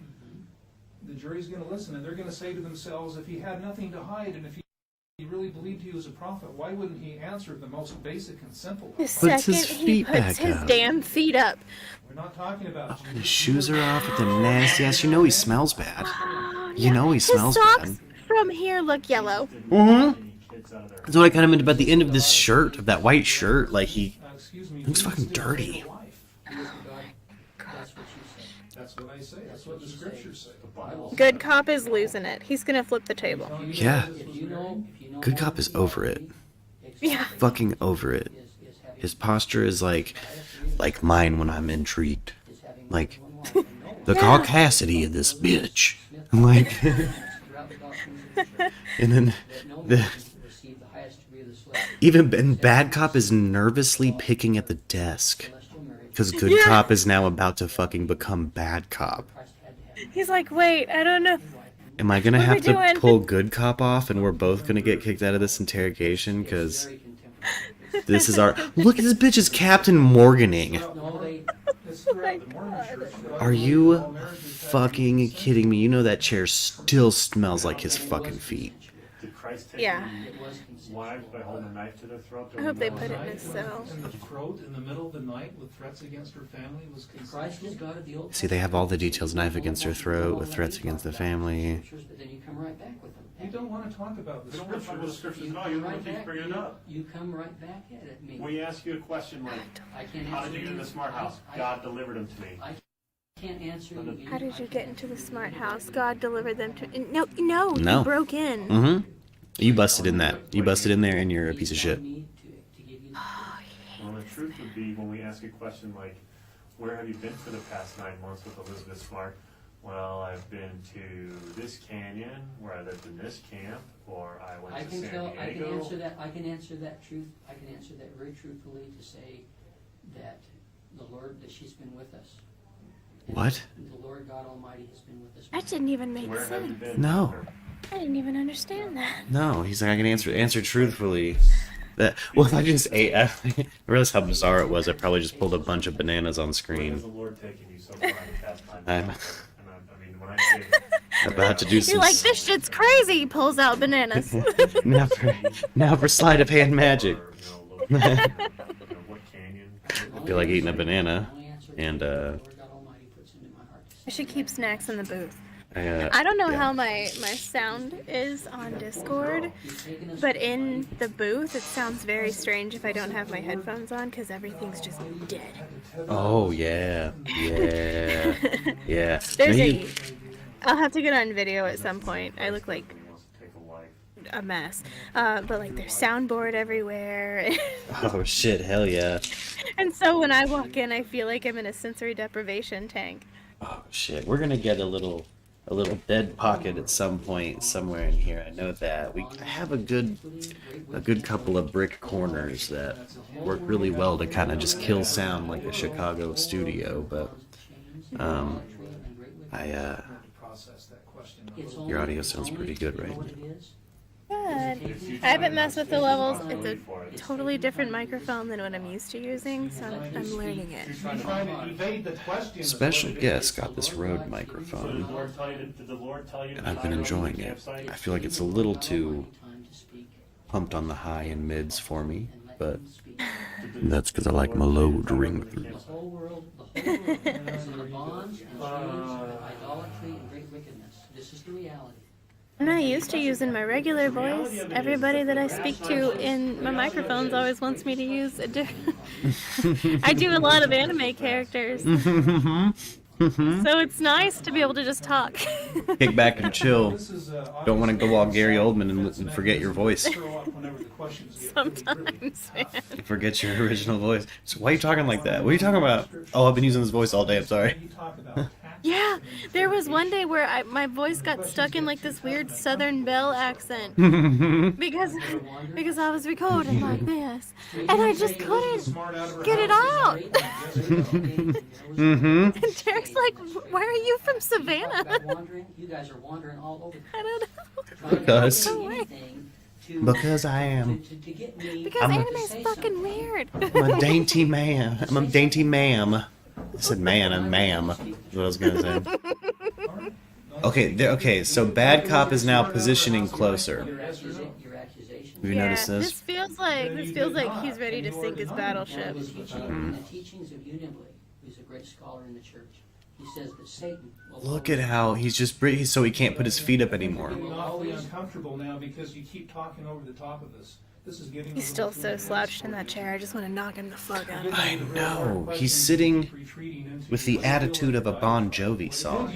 The jury's going to listen, and they're going to say to themselves, if he had nothing to hide and if he really believed he was a prophet, why wouldn't he answer the most basic and simple? The Puts second his he feet puts back his up. damn feet up. We're not talking about And his shoes are off with the nasty ass. You know he smells bad. Oh, You know he his smells socks bad. from here look yellow. That's what I kind of meant about the end of this shirt, of that white shirt. Like he excuse me, looks Jesus fucking is dirty. your life. That's what you say. That's what I say. That's what the scriptures say. Good cop is losing it. He's gonna flip the table. Yeah. If you know Good cop is over it. Yeah. Fucking over it. His posture is like mine when I'm intrigued. Like the caucasity of this bitch. Like and then even bad cop is nervously picking at the desk. Because good Yeah. cop is now about to fucking become bad cop. He's like, wait, I don't know. Am I gonna What have we to doing? pull good cop off and we're both gonna get kicked out of this interrogation? Because this is our. Look at this bitch is Captain Morganing. It's throughout the Mormon church. Are you fucking kidding me? You know that chair still smells like his fucking feet. Did Christ take Yeah. wives by holding a knife to their throat? I hope they put it in his cell. In the throat in the middle of the night with threats against her family was Christ is consensual. God of the Old See, they have all the details: knife against her throat, with threats against the family. Scriptures, but then you come right back with them. You don't want to talk about the We don't want to talk about the scriptures. scriptures at all. You're the one who keeps bringing it up. You come right back at me. We ask you a question like, I can't how answer did you get in the smart house? God delivered him to me. I can't answer you. How did you get into the smart house? God delivered them to. No, No. you broke in. Mm-hmm. You busted in that. You busted in there, and you're a piece of shit. Well, the truth would be when we ask a question like, where have you been for the past 9 months with Elizabeth Smart? Well, I've been to this canyon, where I lived in this camp, or I went to San Diego. I can answer that. I can answer that very truthfully to say that the Lord, that she's been with us. And What? The Lord God Almighty has been with us. That didn't even make Where have you sense. been? No. with her? I didn't even understand that. No, he's like, I can answer truthfully. That well, if I just ate, I realized how bizarre it was. I probably just pulled a bunch of bananas on Where has screen. the Lord taken you so far in the past 9 I'm- months? And I mean, when I say About to do some. You're like, this shit's crazy. He pulls out bananas. now for sleight of hand magic. or, you know, what canyon? I feel like eating a banana, and The Lord God Almighty puts into my heart to I should keep snacks in the booth. I I don't know yeah. how my sound is on Discord, but in the booth it sounds very strange if I don't have my headphones on because everything's just dead. Oh yeah, yeah, yeah. There's Maybe- I'll have to get on video at some point. I look like Wants to take a life. a mess, but like there's soundboard everywhere, Oh shit! Hell yeah! and so when I walk in, I feel like I'm in a sensory deprivation tank. Oh shit! We're gonna get a little dead pocket at some point somewhere in here. I know that I have a good couple of brick corners that work really well to kind of just kill sound like a Chicago studio. But I Process that question. your audio sounds pretty good right now. Good. I haven't messed with the levels. It's a totally different microphone than what I'm used to using, so I'm learning it. You're trying to evade the question. is Special what it guest is. got this Rode Did the microphone, Lord tell you did the Lord tell you and to I've been tie enjoying the it. campsite? I feel like it's a little too pumped on the high and mids for me, but that's because I like my load to ring through. The whole world is in the bonds and chains of idolatry and great wickedness. This is the reality. I'm not used to using my regular voice. Everybody that I speak to in my microphones always wants me to use a different. I do a lot of anime characters, so it's nice to be able to just talk. Kick back and chill. This is, Don't want to go all Gary Oldman and forget your voice. throw up whenever the questions get Sometimes, man. Forget your original voice. So why are you talking like that? What are you talking about? Oh, I've been using this voice all day. I'm sorry. You talk about taxes. Yeah, there was one day where my voice got stuck in like this weird Southern Belle accent because I was recording like this, and I just couldn't Smart out of her get it house. out. Mm-hmm. And Derek's like, "Why are you from Savannah?" Wandering, you guys are wandering all over. I don't know. trying to Because- do anything to- Because I am. to get me Because I'm a- anime's fucking weird. I'm a dainty man. I'm a dainty ma'am. I said man and ma'am. That's what I was gonna say. Okay, so bad cop is now positioning closer. your accusation. Have you noticed this this? feels like he's ready to sink his battleship. The teachings of Unibly, who's a great scholar in the church, he says that Satan will Look at how he's just so he can't put his feet up anymore. I'm awfully uncomfortable now because you keep talking over the top of us. This is getting. He's still so slouched in that chair. I just want to knock him the fuck out. I know. He's sitting with the attitude of a Bon Jovi song.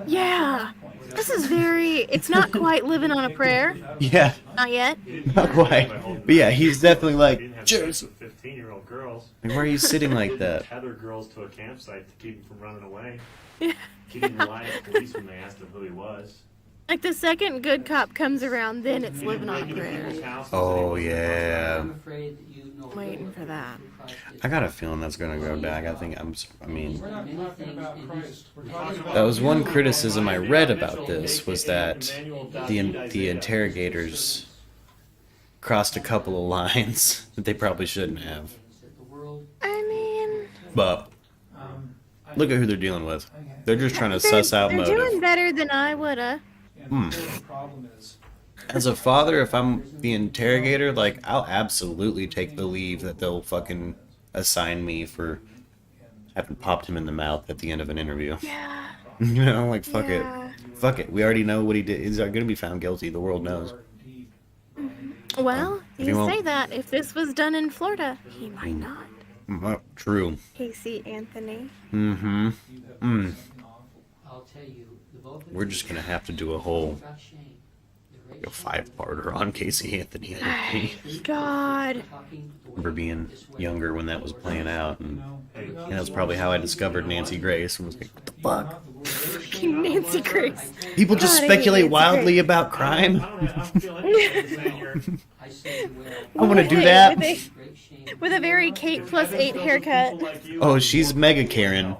Yeah, this is very. It's not quite living on a prayer. Yeah, Not yet. not quite. But yeah, he's definitely We like, didn't have "Cheers." sex with 15-year-old girls. Like, why are you sitting like Didn't that? tether girls to a campsite to keep them from running away. Yeah. He didn't lie to police when they asked him who he was. Like the second good cop comes around, then it's He living didn't on a break into prayer. people's houses Oh, and he wasn't yeah. I'm afraid that you know Waiting for that. I got a feeling that's gonna go down. I mean, We're not talking about Christ. We're talking about that was one criticism I read about this was that the interrogators crossed a couple of lines that they probably shouldn't have. I mean, But look at who they're dealing with. They're just trying to they're, suss out they're doing motive. better than I woulda. And the problem is, As a father, if I'm the interrogator, like, I'll absolutely take the leave that they'll fucking assign me for having popped him in the mouth at the end of an interview. Yeah. You know, like, fuck Yeah. it. Fuck it. We already know what he did. He's gonna be found guilty. The world knows. Well, If you you won't- say that. If this was done in Florida, he might not. True. Casey Anthony. Mm-hmm. You have Mm. done something awful. I'll tell you, the both of We're you just gonna have to do a whole got shame. The great a 5-parter on Casey Anthony. God. Remember being younger when that was playing out, You and know, that was probably how I discovered Nancy Grace and was like, what the fuck? Nancy Grace. People just God, I hate speculate Nancy wildly Grace. about crime. I say, I want to do Wait, that. With a very Kate plus 8 haircut. Oh, she's mega Karen.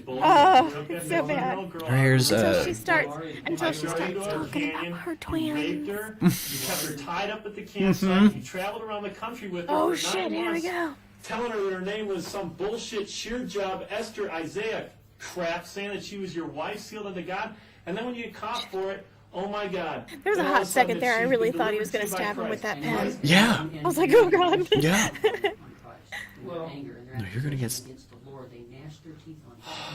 Oh, it's so bad. Here's Until she starts talking about her twins. You kept her tied up at the campsite. You traveled around the country with her Oh for 9 shit, here we months, go. telling her that her name was some bullshit shear job Esther Isaiah crap, saying that she was your wife sealed unto God. And then when you get caught for it, oh my God. There was a then all hot of sudden second there. I she's really been thought he was delivered going to to you by stab him with that Christ. pen. Yeah. I was like, oh God. Yeah. Well, No, you're gonna get.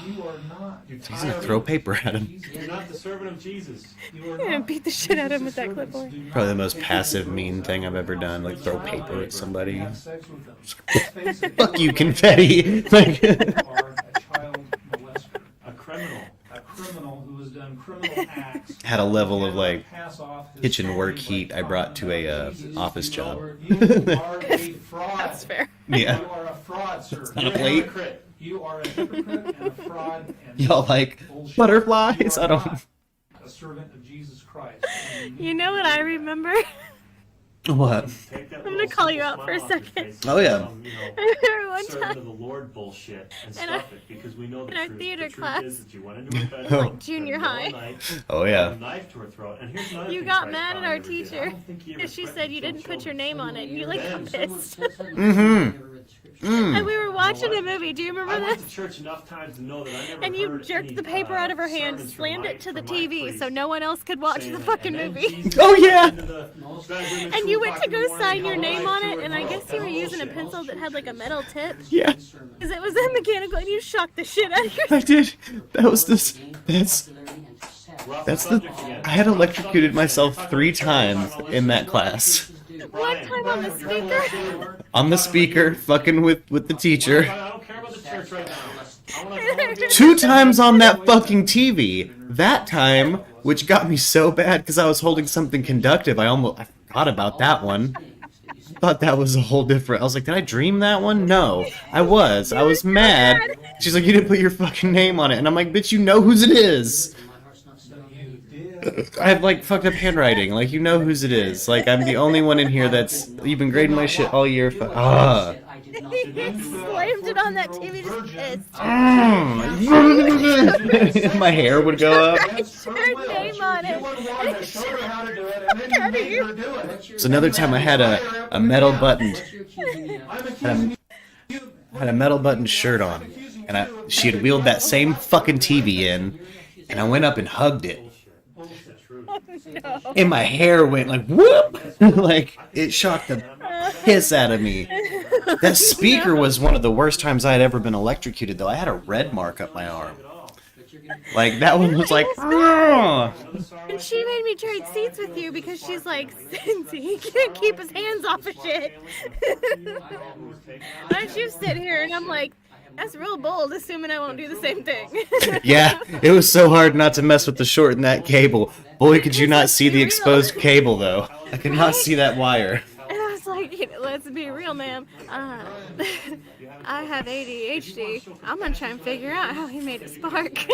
you are not. You're He's gonna tired. throw paper at him. You're not the servant of Jesus. You are I'm gonna not. beat the shit out of him with that Jesus' servants clipboard. do not Probably the most take passive, your mean clothes thing out I've of ever the done. house Like throw and paper at somebody. have sex with them. Let's face it, Fuck you, you confetti. Like, are a child molester, A criminal. a criminal who has done criminal acts. had a level of like Pass off his kitchen story work by heat I talking brought to a about Jesus. office job. You are a fraud. That's fair. Yeah. You are a fraud, sir. Not a You are plate. hypocrite. You are a hypocrite and a fraud. And Y'all like bullshit. butterflies? You I are don't. not a servant of Jesus Christ. And You know what I remember? What? Take that I'm gonna little call you simple out for a smile off your second. face Oh, yeah. and, I remember one servant time of the Lord bullshit and In our- stuff it, because we know the in our truth. theater The truth class. is that you went into her bedroom, Like in the junior middle of high. the night, Oh put yeah. a knife to her throat. And here's another you thing got Christ mad at probably our never did. I teacher don't think he ever because she threatened said to you kill didn't put your children. name on it. And you like got pissed. Mm-hmm. And we were watching a movie. Do you I remember went this? to church enough times to know that I never And you heard jerked any, the paper out of her hand, sermons from slammed my- it to the from my TV priest so no one else could watch saying the that. fucking And then movie. Jesus Oh, yeah. went into the bedroom at And you 2 went to o'clock in the go morning sign and your held a name knife on to it, her and I throat. guess you were That's using a bullshit. pencil that had like a metal tip. Yeah. Because it was a mechanical, and you shocked the shit out of your. I did. That was this. That's We're off that's the. subject again. I had electrocuted myself 3 times in that class. One time on the speaker. On the speaker, fucking with the teacher. I don't care about the church right now. I wanna do 2 times on that fucking TV. That time, which got me so bad because I was holding something conductive. I forgot about that one. Thought that was a whole different. I was like, did I dream that one? No, I was. I was mad. She's like, you didn't put your fucking name on it, and I'm like, bitch, you know whose it is. you did. I have like fucked up handwriting. Like, you know whose it is. Like, I'm the only one in here that's. You've been grading my shit all year. Ah. He slammed it on that TV, just pissed. My hair would go up. That's her Her will. name on it. You wouldn't want to show her how to do it, and then you made her do it. So another time I had a metal buttoned I'm accusing you. had a metal buttoned shirt on, and she had wheeled that same fucking TV in, and I went up and hugged it, and my hair went like whoop, like it shocked the piss out of me. That speaker was one of the worst times I had ever been electrocuted, though. I had a red mark up my arm. Like that one was like, "Ah." And she made me trade seats with you because she's like, Cincy, he can't keep his hands off of shit. Why don't you sit here? And I'm like, that's real bold, assuming I won't do the same thing. Yeah, it was so hard not to mess with the short in that cable. Boy, could you not see the exposed cable, though. I could not see that wire. And I was like, let's be real, ma'am. I have ADHD. I'm gonna try and figure out how he made it spark.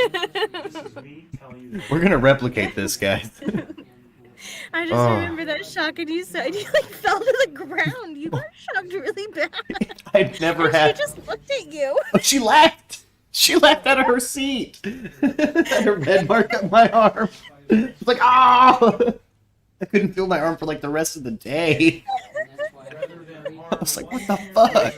We're gonna replicate this, guys. I just Oh. remember that shock, and you said you like fell to the ground. You got shocked really bad. I'd never And had. she just looked at you. Oh, she laughed. She laughed out of her seat. Had a red mark on my arm. It's like, ah! I couldn't feel my arm for like the rest of the day. I was like, what the fuck?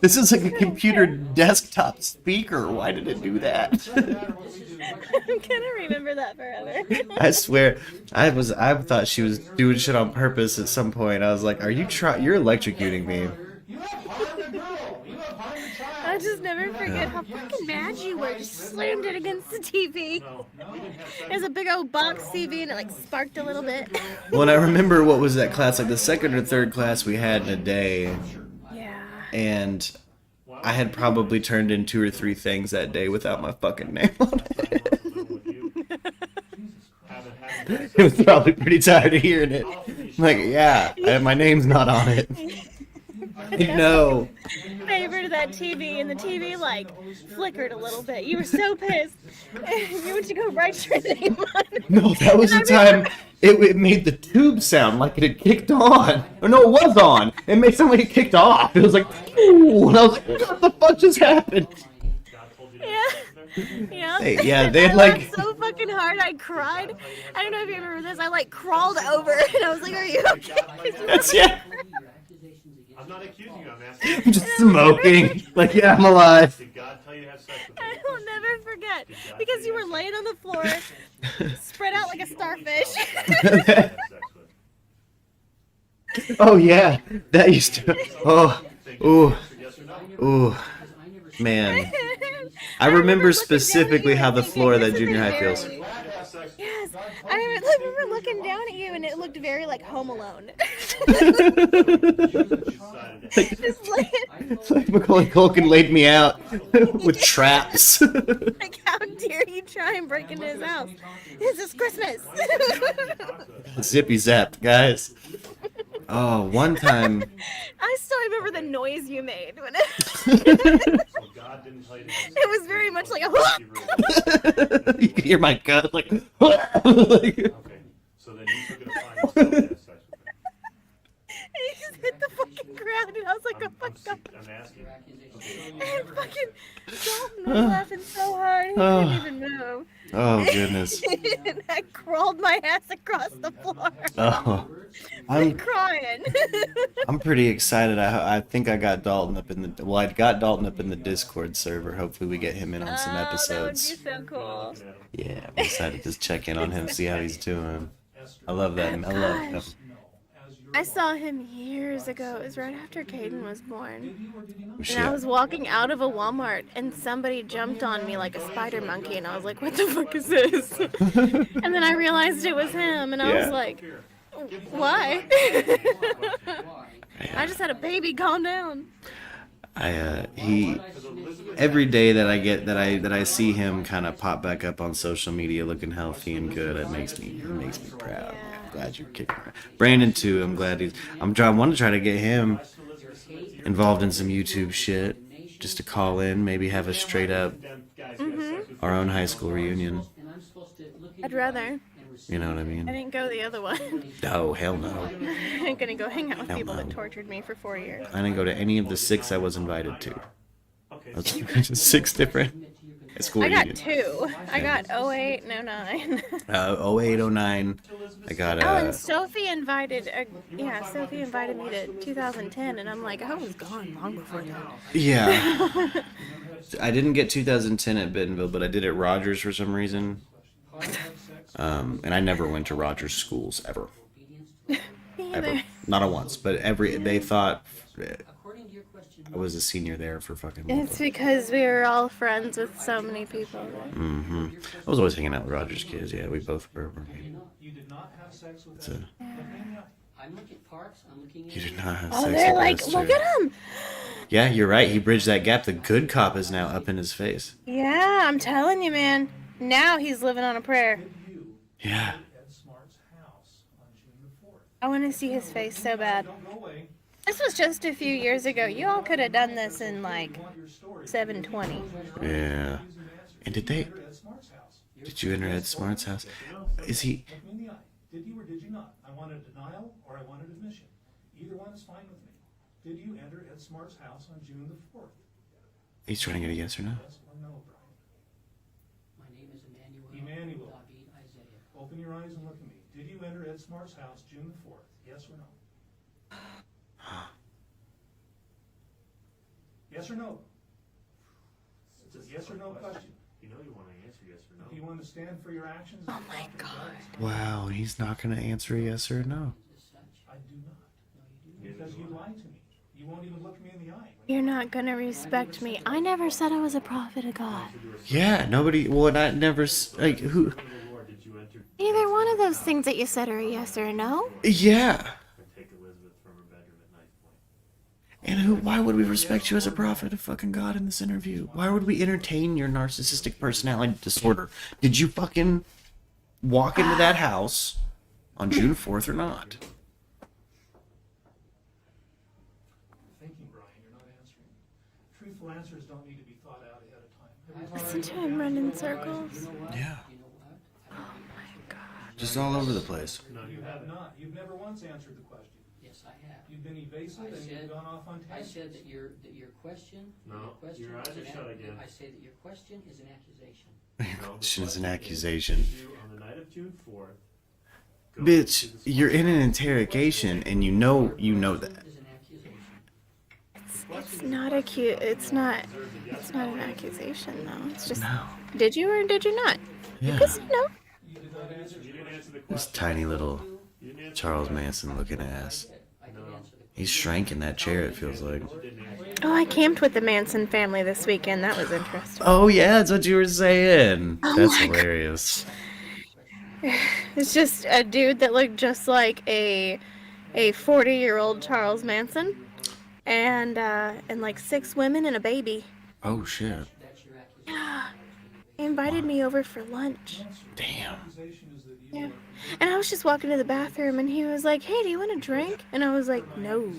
This is like a computer desktop speaker. Why did it do that? I'm gonna remember that forever. I swear, I thought she was doing shit on purpose at some point. I was like, you're electrocuting me. You have harmed a girl. You have harmed a child. I'll just never forget how fucking mad you were. Just slammed it against the TV. There's a big old box TV and it like sparked a little bit. Well, and I remember what was that class, like the second or third class we had in a day. Yeah. and I had probably turned in 2 or 3 things that day without my fucking name on it. It was probably pretty tired of hearing it. Like, yeah, my name's not on it. No. Favored that TV, and the TV like flickered a little bit. You were so pissed. You went to go write your name on it. No, that was the time it made the tube sound like it had kicked on. Or no, it was on. It made sound like it kicked off. It was like, ooh, and I was like, what the fuck just happened? Yeah. Yeah. Hey, yeah, they had I like. laughed so fucking hard, I cried. I don't know if you remember this. I like crawled over, and I was like, "Are you okay?" 'Cause you That's, were- yeah. I'm not accusing you, I'm asking. I'm just smoking. Like, yeah, I'm alive. Did God tell you to have sex with I me? will never forget because you were laying on the floor, spread out like a starfish. Have sex with. Oh yeah, that used to. Oh, ooh, Yes or no? ooh, man. I remember specifically how the floor of that junior high feels. Glad to have sex with. Yes, I remember looking down at you, and it looked very like Home Alone. Just Like Macaulay Culkin laid me out with traps. like, how dare you try and break into his house? This is Christmas. Zippy zapped, guys. Oh, one time. I still remember the noise you made when So God didn't tell you to have sex it was very much like a. You could hear my gut like. Okay, so then you took it upon yourself to have sex with me. He just hit the fucking ground, and I was like, "Oh my god!" I'm asking. And fucking Dalton was laughing so hard he couldn't even move. Oh goodness. And I crawled my ass across the floor, Oh, crying. I'm pretty excited. I think I got Dalton up in the. Well, I got Dalton up in the Discord server. Hopefully, we get him in on some episodes. Oh, that would be so cool. Yeah, I'm excited to check in on him, see how he's doing. I love that. I love him. I saw him years ago. It was right after Caden was born. Shit. And I was walking out of a Walmart, and somebody jumped on me like a spider monkey, and I was like, "What the fuck is this?" And then I realized it was him, and I was Yeah. like, "Why?" I just had a baby. Calm down. He every day that I get that I see him kind of pop back up on social media looking healthy and good, it makes me proud. I'm glad you're kicking around. Brandon too. I'm glad I want to try to get him involved in some YouTube shit, just to call in, maybe have a straight up our own high school reunion. I'd rather. You know what I I mean? didn't go the other one. Oh hell no! I'm gonna go hang out with Hell people that no. tortured me for 4 years. I didn't go to any of the 6 I was invited to. Okay, That's just 6 different school I got reunions. 2. I got 08 and 09. 08, 09. I got Oh, and Sophie invited me to 2010, and I'm like, I was gone long before that. yeah. I didn't get 2010 at Bentonville, but I did at Rogers for some reason. And I never went to Rogers schools ever. Ever. Not once, but they thought I was a senior there for fucking. It's because we were all friends with so many people. Mm-hmm. I was always hanging out with Rogers kids. Yeah, we both were. You did not have sex with So, that. Look me in the eye. I'm looking at parks, I'm looking at. you did not have Oh, sex they're with like, us, look too. at him. Yeah, you're right. He bridged that gap. The good cop is now up in his face. Yeah, I'm telling you, man. Now he's living on a prayer. Yeah. Ed Smart's house on June the 4th. I want to see his face so bad. Don't go away. This was just a few years ago. You all could have done this in like Want your story. 720. Yeah. And did they? Enter Ed Smart's house. Did you enter Ed Smart's house? Is he? Look me in the eye. Did you or did you not? I wanted a denial or I wanted admission. Either one is fine with me. Did you enter Ed Smart's house on June the 4th? He's trying to get a yes or no. Yes or no, Brian? My name is Emmanuel. Emmanuel. David Isaiah. Open your eyes and look at me. Did you enter Ed Smart's house June the 4th? Yes or no? Yes or no? It's a yes or no question. You know you want to answer yes or Do you no. want to stand for your actions? Oh my God. Wow, he's not gonna answer a yes or a no. As such, I do not. Because you lied to me. You won't even look me in the eye. You're not gonna respect me. I never said I was a prophet of God. Yeah, nobody. Well, I never like who. The Lord, did you enter? Either one of those things that you said are a yes or a no. Yeah. And take Elizabeth from her bedroom at Knife Point. And why would we respect you as a prophet of fucking God in this interview? Why would we entertain your narcissistic personality disorder? Did you fucking walk into that house on June 4th or not? Thinking, Brian, you're not answering. Truthful answers don't need to be thought out ahead of time. Listen to him run in circles. Yeah. You know what? Oh my God. Just all over the place. No, You have not. You've never once answered the question. Yes, I have. You've been evasive and you've gone off on I tangents. said that your question. No, your question your eyes is are an shut again. I say that your question is an accusation. Question is an accusation. On the night of June 4th, Bitch, you're in an interrogation and you know that. Is an accusation. It's not a cute. It's not an accusation though. It's just. No. Did you or did you not? Yeah. Because you know. You didn't answer the This question. tiny little You didn't answer Charles Manson looking ass. I did answer the He's shrank in that chair, it feels like. Oh, I camped with the Manson family this weekend. That was interesting. Oh, yeah, that's what you were saying. Oh That's my God. hilarious. It's just a dude that looked just like a 40-year-old Charles Manson, and like 6 women and a baby. Oh, shit. that's your accusation. Yeah. He invited me over for lunch. Damn. Accusation is that you Yeah. are And I was just walking to the bathroom and he was like, "Hey, do you want a drink?" And I was like, "No."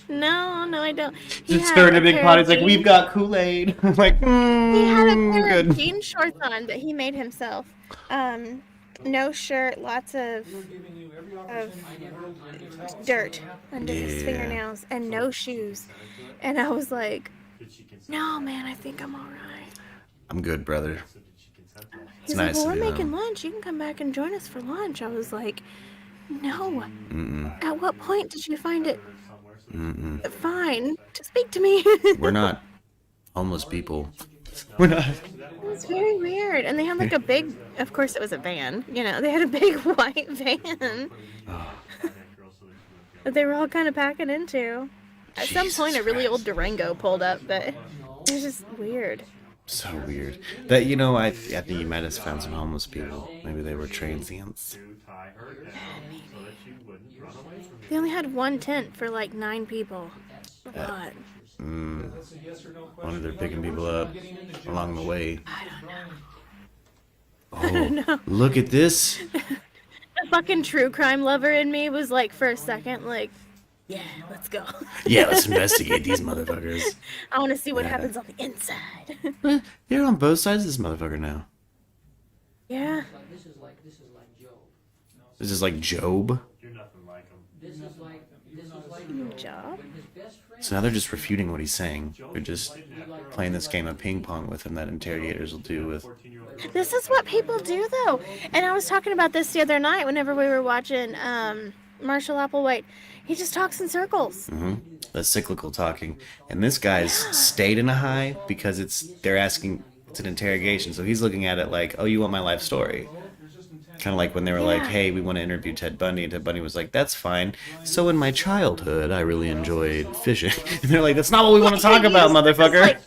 No, I don't. He Just had stirring a a big pair pot. of It's like, we've jeans- got Kool-Aid. I'm like, He had a pair of good. jean shorts on that he made himself. No shirt, lots of we're giving you every opportunity in the world to give help. dirt under his Yeah. fingernails and no shoes. And I was like, Did she consent? "No, man, I think I'm all right." I'm good, brother. So did she consent to that? He's nice like, of "Well, we're you, making though." lunch. You can come back and join us for lunch." I was like, "No. Mm-mm. At what point did you find it Somewhere, so Mm-mm. fine to speak to me?" We're not homeless people. We're not. It was very weird. And they had like a big, of course it was a van, you know, they had a big white van that they were all kind of packing into. At some point, a really old Durango pulled up, but it was just weird. So weird. That, you know, I think you might have found some homeless people. Maybe they were transients. to tie her down so that she wouldn't run away from you. They only had one tent for like 9 people. But Mm. That's a yes or no question. Wonder they're You know, picking you're people working up on getting into along the jobs. way. Brian, Oh, look at this. the fucking true crime lover in me was like, for a second, like, yeah, let's go. Yeah, let's investigate these motherfuckers. I want to see what Yeah. happens on the inside. You're on both sides of this motherfucker now. Yeah. This is like Job. This is like Job. You're nothing like him. This is like Job? when his best friend. So now they're just refuting what he's saying. They're just playing this game of ping pong with him that interrogators will do with. 14-year-old This is what people do, though. And I was talking about this the other night whenever we were watching Marshall Applewhite. He just talks in circles. The cyclical talking. And this guy's stayed in a high because they're asking, it's an interrogation. So he's looking at it like, oh, you want my life story? Kind of like when they were like, Yeah. hey, we want to interview Ted Bundy. And Ted Bundy was like, that's fine. So in my childhood, I really enjoyed fishing. And they're like, that's not what we want to talk about, motherfucker.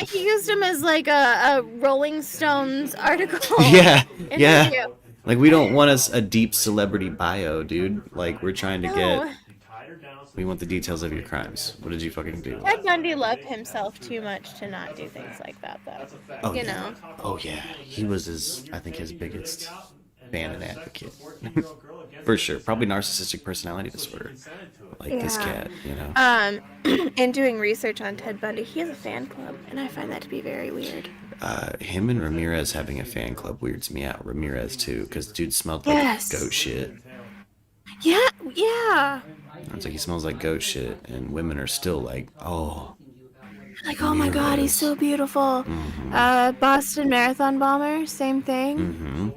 He used him as like a Rolling Stones article. Yeah, yeah. interview. Like, we don't want us a deep celebrity bio, dude. Like, we're trying to No. get, tied her down so we want the details of your crimes. What did you fucking do? Ted Bundy loved himself too much to not do things like that, though. Oh, You yeah. know. Oh, yeah. He was I think his biggest fan and advocate. 14-year-old girl against For sure. Probably narcissistic personality disorder. consented to it. Like this Yeah. cat, you know? In doing research on Ted Bundy, he has a fan club, and I find that to be very weird. Him and Ramirez having a fan club weirds me out. Ramirez, too, because dude smelled like Yes. goat shit. Yeah. It's like he smells like goat shit, and women are still like, oh, Like, oh my God, he's so beautiful. Boston Marathon bomber, same thing.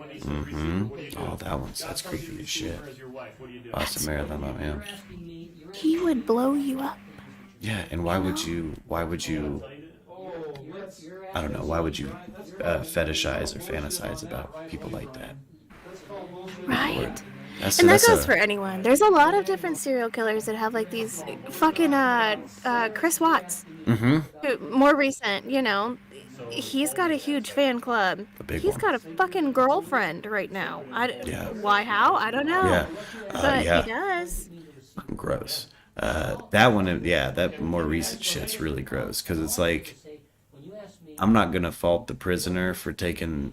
oh, that's creepy as shit. As your wife, what do you do? Boston Marathon, yeah. Asking me, you're He would blow you up. Yeah, and why would you, I don't know, why would you fetishize or fantasize about people like that? Right. That's, And that that's goes a, for anyone. There's a lot of different serial killers that have like these fucking Chris Watts. More recent, you know. He's got a huge fan club. A big He's one. got a fucking girlfriend right now. Yeah. Why? How? I don't know. Yeah. But Yeah. he does. fucking gross. That one, yeah, that more recent shit's really gross because it's like I'm not gonna fault the prisoner for taking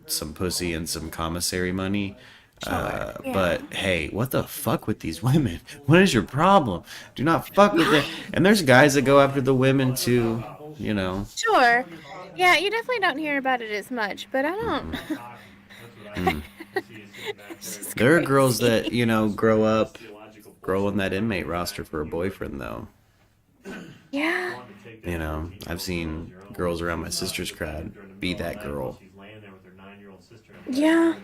some pussy and some commissary money. Sure. Yeah. But hey, what the fuck with these women? What is your problem? Do not fuck with them. And there's guys that go after the women too, you know. Sure. Yeah, you definitely don't hear about it as much, but I don't. Mm. It's just There are girls crazy. that, grow on that inmate roster for a boyfriend though. Yeah. I've seen girls around my sister's crowd be that girl. Yeah.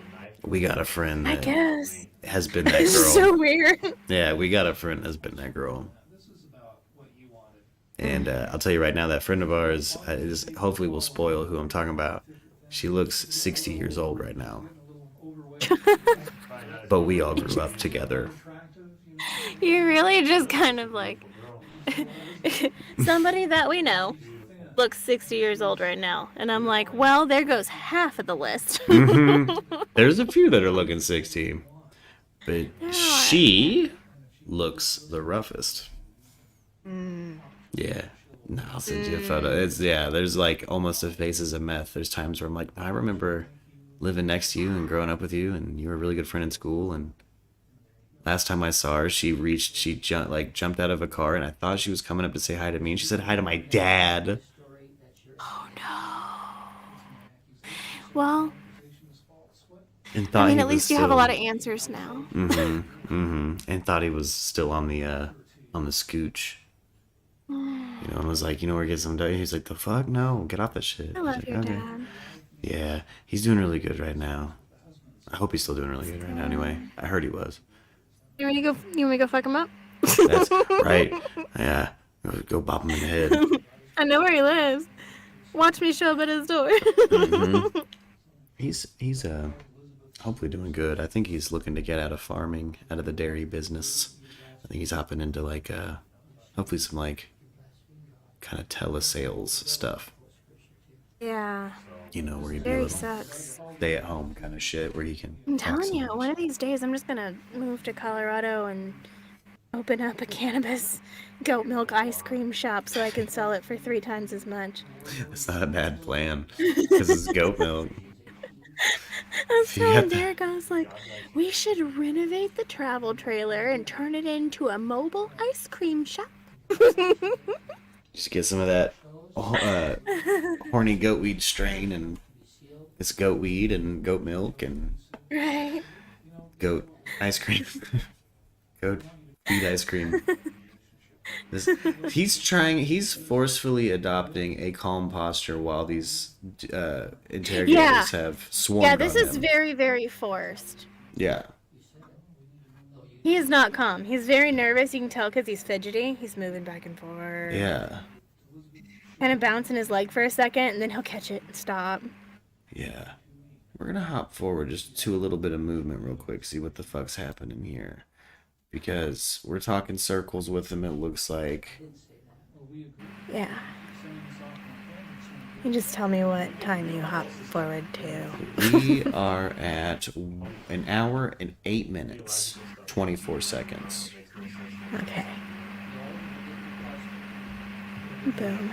We got a friend I that guess. has been that It's girl. so weird. Yeah, we got a friend that's been that girl. And I'll tell you right now, that friend of ours hopefully will spoil who I'm talking about. She looks 60 years old right now. But we all grew up together. You really just kind of like somebody that we know looks 60 years old right now. And I'm like, well, there goes half of the list. There's a few that are looking 60. But Yeah. she looks the roughest. Yeah. No, I'll send you a photo. There's like almost a faces of meth. There's times where I'm like, I remember living next to you and growing up with you, and you were a really good friend in school. And last time I saw her, jumped out of a car, and I thought she was coming up to say hi to me, and she said hi to my dad. Oh no. Well, And I thought mean, he at was least you have a still, lot of answers now. and thought he was still on the scooch. And was like, we're getting some dough. He's like, the fuck? No, get off that shit. I I was love like, your okay. dad. Yeah, he's doing really good right now. I hope he's still doing really good right now. Anyway, I heard he was. You want me to go? You want me to go fuck him up? That's right. Yeah, go bop him in the head. I know where he lives. Watch me show up at his door. He's hopefully doing good. I think he's looking to get out of farming, out of the dairy business. I think he's hopping into hopefully some kind of telesales stuff. Yeah. Where he'd be a Very little sucks. stay at home kind of shit where he can. I'm talk telling you, some- one of these days I'm just gonna move to Colorado and open up a cannabis goat milk ice cream shop so I can sell it for 3 times as much. It's not a bad plan because it's goat milk. I was You telling got the- Derek, I was like, we should renovate the travel trailer and turn it into a mobile ice cream shop. Just get some of that horny goat weed strain, and it's goat weed and goat milk and Right. goat ice cream. Goat weed ice cream. He's forcefully adopting a calm posture while these interrogators have swarmed Yeah, this on is him. very, very forced. Yeah. He is not calm. He's very nervous. You can tell because he's fidgety. He's moving back and forth. Yeah. Kind of bouncing his leg for a second, and then he'll catch it and stop. Yeah. We're gonna hop forward just to a little bit of movement real quick, see what the fuck's happening here. Because we're talking circles with him, it looks like. Yeah. You just tell me what time you hop forward to. We are at 1 hour and 8 minutes, 24 seconds. Okay. Boom.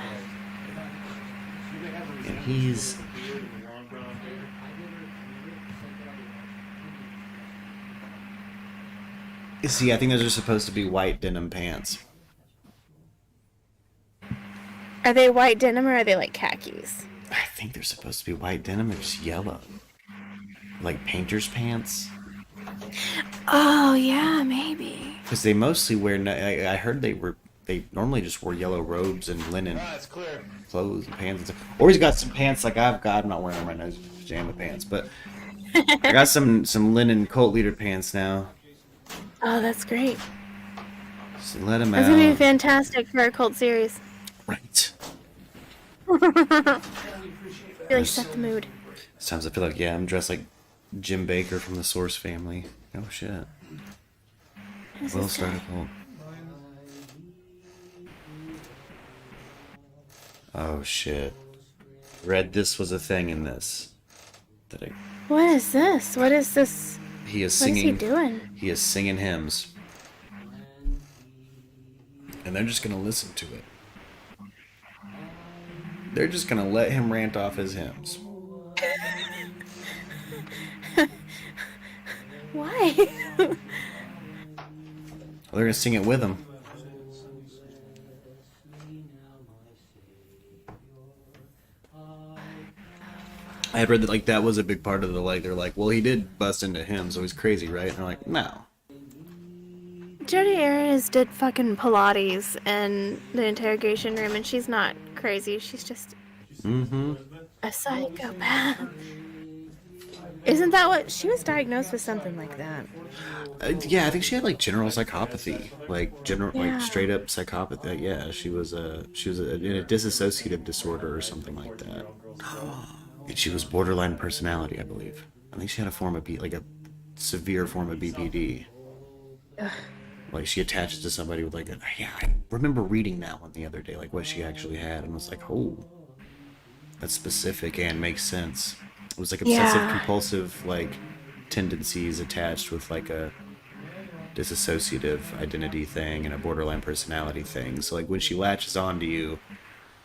And he's. See, I think those are supposed to be white denim pants. Are they white denim or are they like khakis? I think they're supposed to be white denim, it's yellow. Like painter's pants. Oh, yeah, maybe. Because they mostly wear. I heard they normally just wore yellow robes and linen clothes and pants and stuff. Or he's got some pants like I've got. I'm not wearing them right now, it's pajama pants, but I got some linen cult leader pants now. Oh, that's great. So let him That's going to be out. fantastic for our cult series. Right. Really set the mood. Sometimes I feel like, I'm dressed like Jim Baker from the Source family. Oh shit. This We'll is start a good. cult. Oh shit. Read this was a thing in this. What is this? What is this? He is What is he singing. doing? He is singing hymns. And they're just gonna listen to it. They're just gonna let him rant off his hymns. Why? They're gonna sing it with him. I had read that like that was a big part of the like. They're like, well, he did bust into him, so he's crazy, right? And they're like, no. Jodi Arias did fucking Pilates in the interrogation room, and she's not crazy. She's just a psychopath. Isn't that what she was diagnosed with? Something like that. Yeah, I think she had like general psychopathy, like Yeah. like straight up psychopathy. Yeah, she was in a dissociative disorder or something like that. And she was borderline personality, I believe. I think she had a form of like a severe form of BPD. Like she attaches to somebody with like yeah, I remember reading that one the other day, like what she actually had, and was like, oh, that's specific and makes sense. It was like obsessive compulsive like tendencies attached with like a dissociative identity thing and a borderline personality thing. So like when she latches on to you,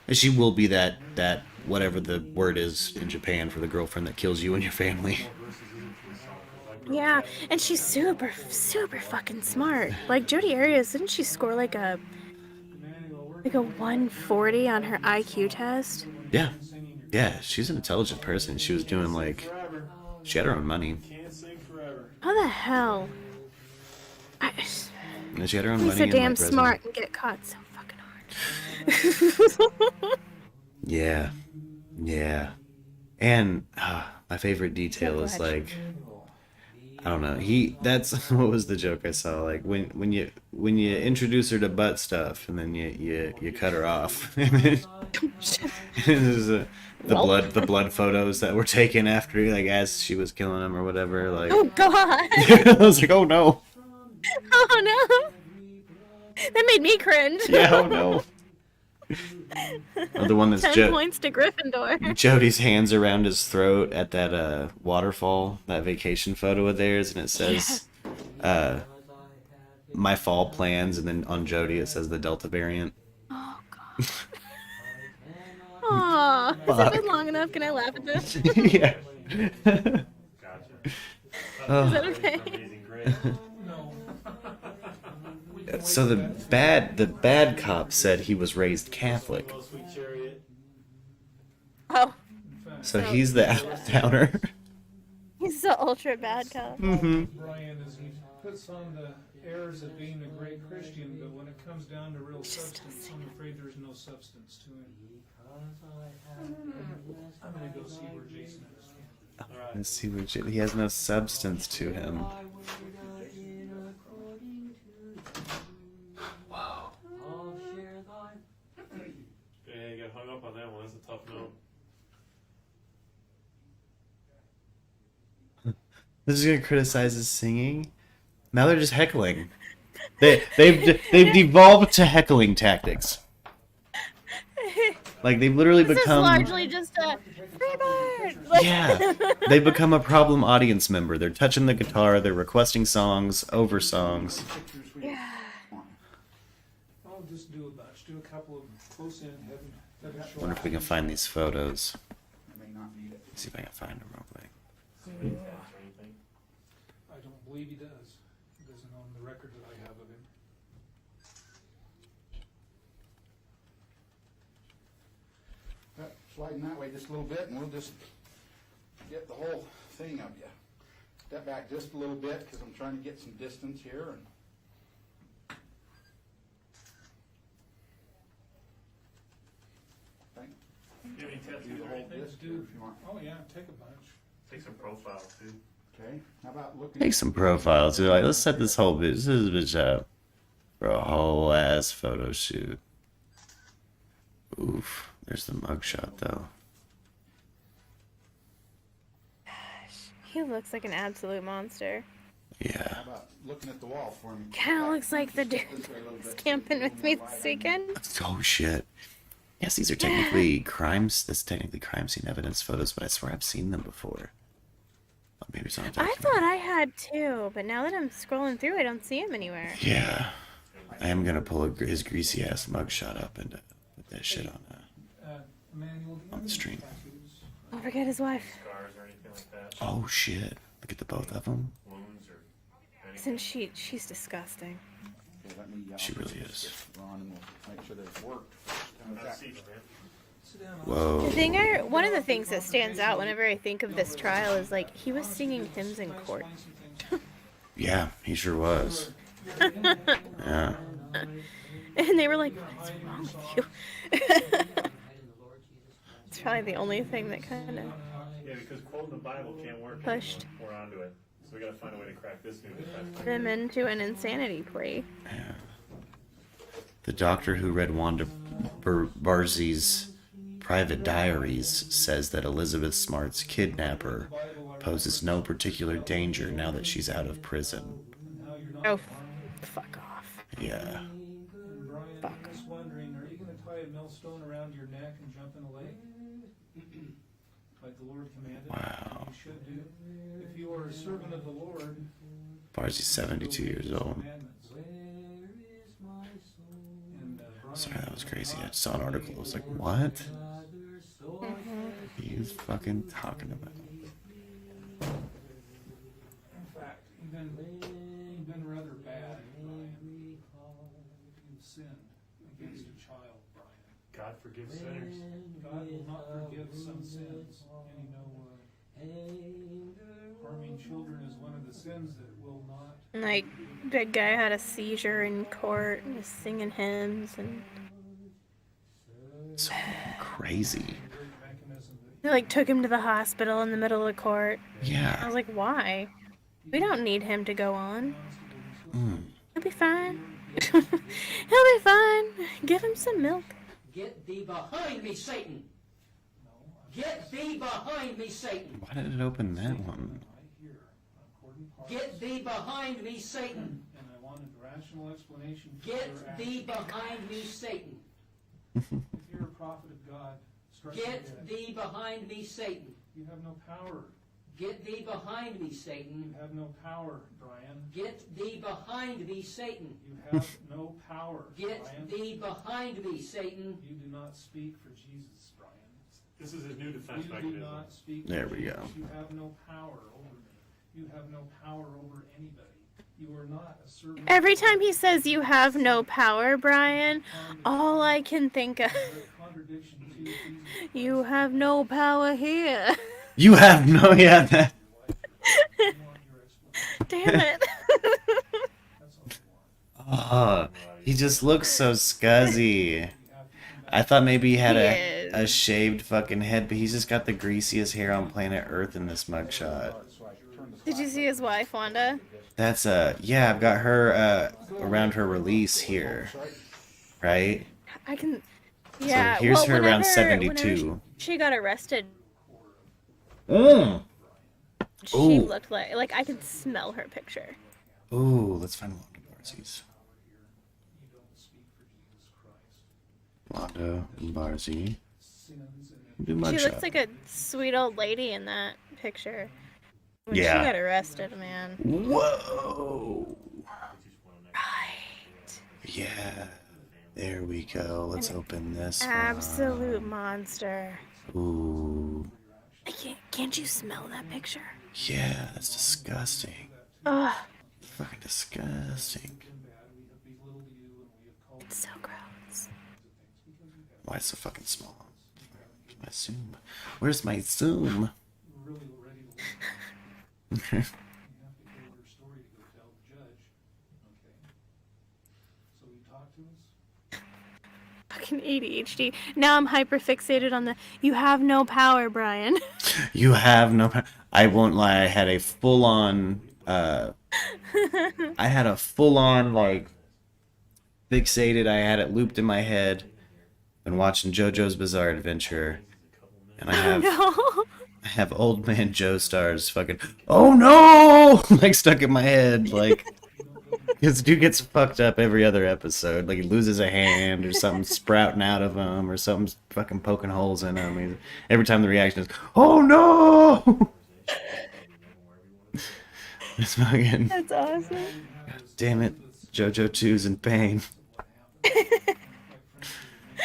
and she will be that whatever the word is in Japan for the girlfriend that kills you and your family. Yeah, and she's super fucking smart. Like Jodi Arias, didn't she score like a 140 on her IQ test? Yeah. Yeah, she's an intelligent person. She was doing like she had her own money. How the hell? And she had her own He's money so and damn like smart and get caught so fucking hard. Yeah. Yeah. And my favorite detail is like I don't know. That's what was the joke I saw? Like when you introduce her to butt stuff and then you cut her off. And then there's the blood photos that were taken after like as she was killing him or whatever. Like Oh god! I was like, oh no. Oh no! That made me cringe. Yeah, oh no. Or the one that's 10 points to Gryffindor. Jody's hands around his throat at that waterfall, that vacation photo of theirs, and it says, "My fall plans," and then on Jody it says the Delta variant. Oh god. Aw, has it been long enough? Can I laugh at this? Yeah. Gotcha. Is that okay? Amazing grace. So the bad cop said he was raised Catholic, Oh, sweet chariot. Oh, so he's the out-of-towner. he's the ultra bad cop. Brian is he puts on the airs of being a great Christian, but when it comes down to real substance, I'm afraid there's no substance to him. I'm gonna go see where Jason is. Let's see what he has no substance to him. Wow. Yeah, you got hung up on that one. That's a tough note. This is gonna criticize his singing. Now they're just heckling. They've devolved to heckling tactics. Like they've literally This is become largely just a free bird. Like, yeah. They've become a problem audience member. They're touching the guitar. They're requesting songs over songs. Yeah. I'll just do a bunch. Do a couple of close in head and Wonder if we can find these photos. I may not need it. Let's see if I can find them real quick. I don't believe he does. He doesn't own the record that I have of him. Sliding that way just a little bit and we'll just get the whole thing of you. Step back just a little bit because I'm trying to get some distance here. And You have any tattoos do the or whole anything? disc too if you want. Oh yeah, take a bunch. Take some profiles, too. Okay. How about looking Take some profiles. You're like, let's set this bitch up for a whole ass photo shoot. Oof. There's the mugshot though. He looks like an absolute monster. Yeah. How about looking at the wall for me? Kind of looks like the dude This way a little who's bit. camping with me this weekend. Oh shit. Yes, these are technically crimes. That's technically crime scene evidence photos, but I swear I've seen them before. Oh, maybe it's not. I thought I had too, but now that I'm scrolling through, I don't see him anywhere. Yeah. I am gonna pull his greasy ass mugshot up and put that shit on Emmanuel, do you on the have stream. any tattoos? Don't forget his wife. Scars or anything like that? Oh shit! Look at the both of them. Wounds or anything? Isn't she's disgusting. Okay, let me, She I'll really just is. get Ron and we'll make sure that it worked. How's Have that? seats, man. Sit down. Whoa. One of the things that stands out whenever I think of this trial is like he was singing hymns in court. Yeah, he sure was. Yeah. And they were like, "What's wrong with you?" It's probably the only thing that kind of Yeah, because quoting the Bible can't work Pushed. anymore. We're onto it. So we gotta find a way to crack this new defense. them into an insanity plea. Yeah. The doctor who read Wanda Barzzi's private diaries says that Elizabeth Smart's kidnapper poses no particular danger now that she's out of prison. Oh, fuck off. Yeah. And Brian, I'm just wondering, are you gonna tie a millstone around your neck and jump in a lake? Like the Lord commanded? Wow. You should do. If you are a servant of the Lord, Barzzi's 72 years old. commandments. And, Brian, Sorry, that was crazy. I saw an article. I was like, what? What are you fucking talking about? in fact, you've been rather bad, Brian. You've sinned against a child, Brian. God forgives sinners. God will not forgive some sins. And harming children is one of the sins that will not. Like, that guy had a seizure in court and was singing hymns, and So crazy. Mechanism that they like took him to the hospital in the middle of court. I Yeah. was like, why? We don't need him to go on. Mm. He'll be fine. He'll be fine. Give him some milk. Get thee behind me, Satan! Get thee behind me, Satan! Why did it open that one? I hear according parts, Get thee behind me, Satan! and I wanted rational explanation for Get your thee actions. behind me, Satan! If you're a prophet of God, strike me Get dead. thee behind me, Satan! You have no power. Get thee behind me, Satan! You have no power, Brian. Get thee behind me, Satan! You have no power, Get Brian. thee behind me, Satan! You do not speak for Jesus, Brian. This is his new defense You do mechanism. not speak There for we Jesus. go. You have no power over me. You have no power over anybody. You are not a servant. Every time he says you have no power, Brian, all I can think of, Contradiction to Jesus. you have no power here. You have no, yeah, that. I want your explanation. Damn it. That's all I want. Oh, he just looks so scuzzy. I thought maybe he had He a is. shaved fucking head, but he's just got the greasiest hair on planet Earth in this mugshot. Did you see his wife, Wanda? That's yeah, I've got her around her release here, right? I can. Yeah. here's well, her around whenever 72. she got arrested, Mm. she Ooh. looked like I could smell her picture. Ooh, let's find Wanda Barzzi's. You don't speak for Jesus Christ. Wanda Barzzi. Sins and Do She mugshot. looks like a sweet old lady in that picture. When Yeah. she got arrested, man. Whoa. Right. Yeah. There we go. Let's open this Absolute monster. one. Ooh. Can't you smell that picture? Yeah, that's disgusting. Ugh, Fucking disgusting. it's so gross. Why is it so fucking small? Where's my zoom? Where's my zoom? really ready to leave. You have to go your story to go tell the judge. Okay. So you talk to us? Fucking ADHD. Now I'm hyper fixated on the you have no power, Brian. You have no. I won't lie. I had a full on. I had a full on like fixated. I had it looped in my head. Been watching JoJo's Bizarre Adventure, and I have No. I have old man Joestar's fucking oh no like stuck in my head like. This dude gets fucked up every other episode. Like he loses a hand or something sprouting out of him or something fucking poking holes in him. Every time the reaction is, "Oh no!" It's fucking. That's awesome. Damn it, JoJo 2's in pain.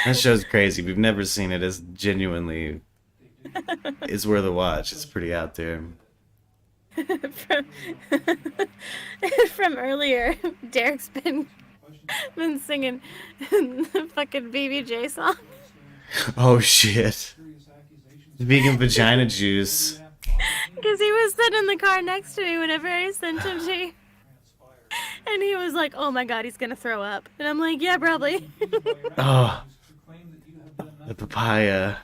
That show's crazy. We've never seen it. It's genuinely is worth a watch. It's pretty out there. from, from earlier, Derek's been singing the fucking BBJ song. Oh shit. Vegan vagina juice. Because he was sitting in the car next to me whenever I sent him to. And he was like, oh my god, he's gonna throw up. And I'm like, yeah, probably. Oh, the papaya.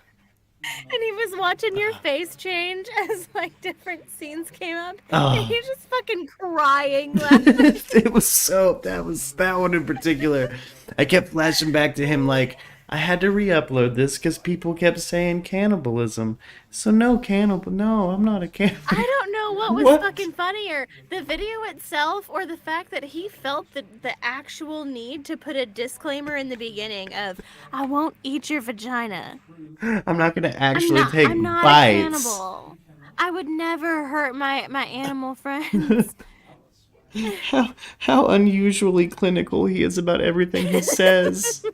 And he was watching your face change as like different scenes came up. Oh. And he was just fucking crying laughing. It was so, that was that one in particular. I kept flashing back to him like, I had to re-upload this because people kept saying cannibalism. So no cannibal, no, I'm not a cannibal. I don't know what was What? fucking funnier, the video itself or the fact that he felt the actual need to put a disclaimer in the beginning of, I won't eat your vagina. I'm not gonna actually take I'm not bites. a cannibal. I would never hurt my animal friends. How unusually clinical he is about everything he says.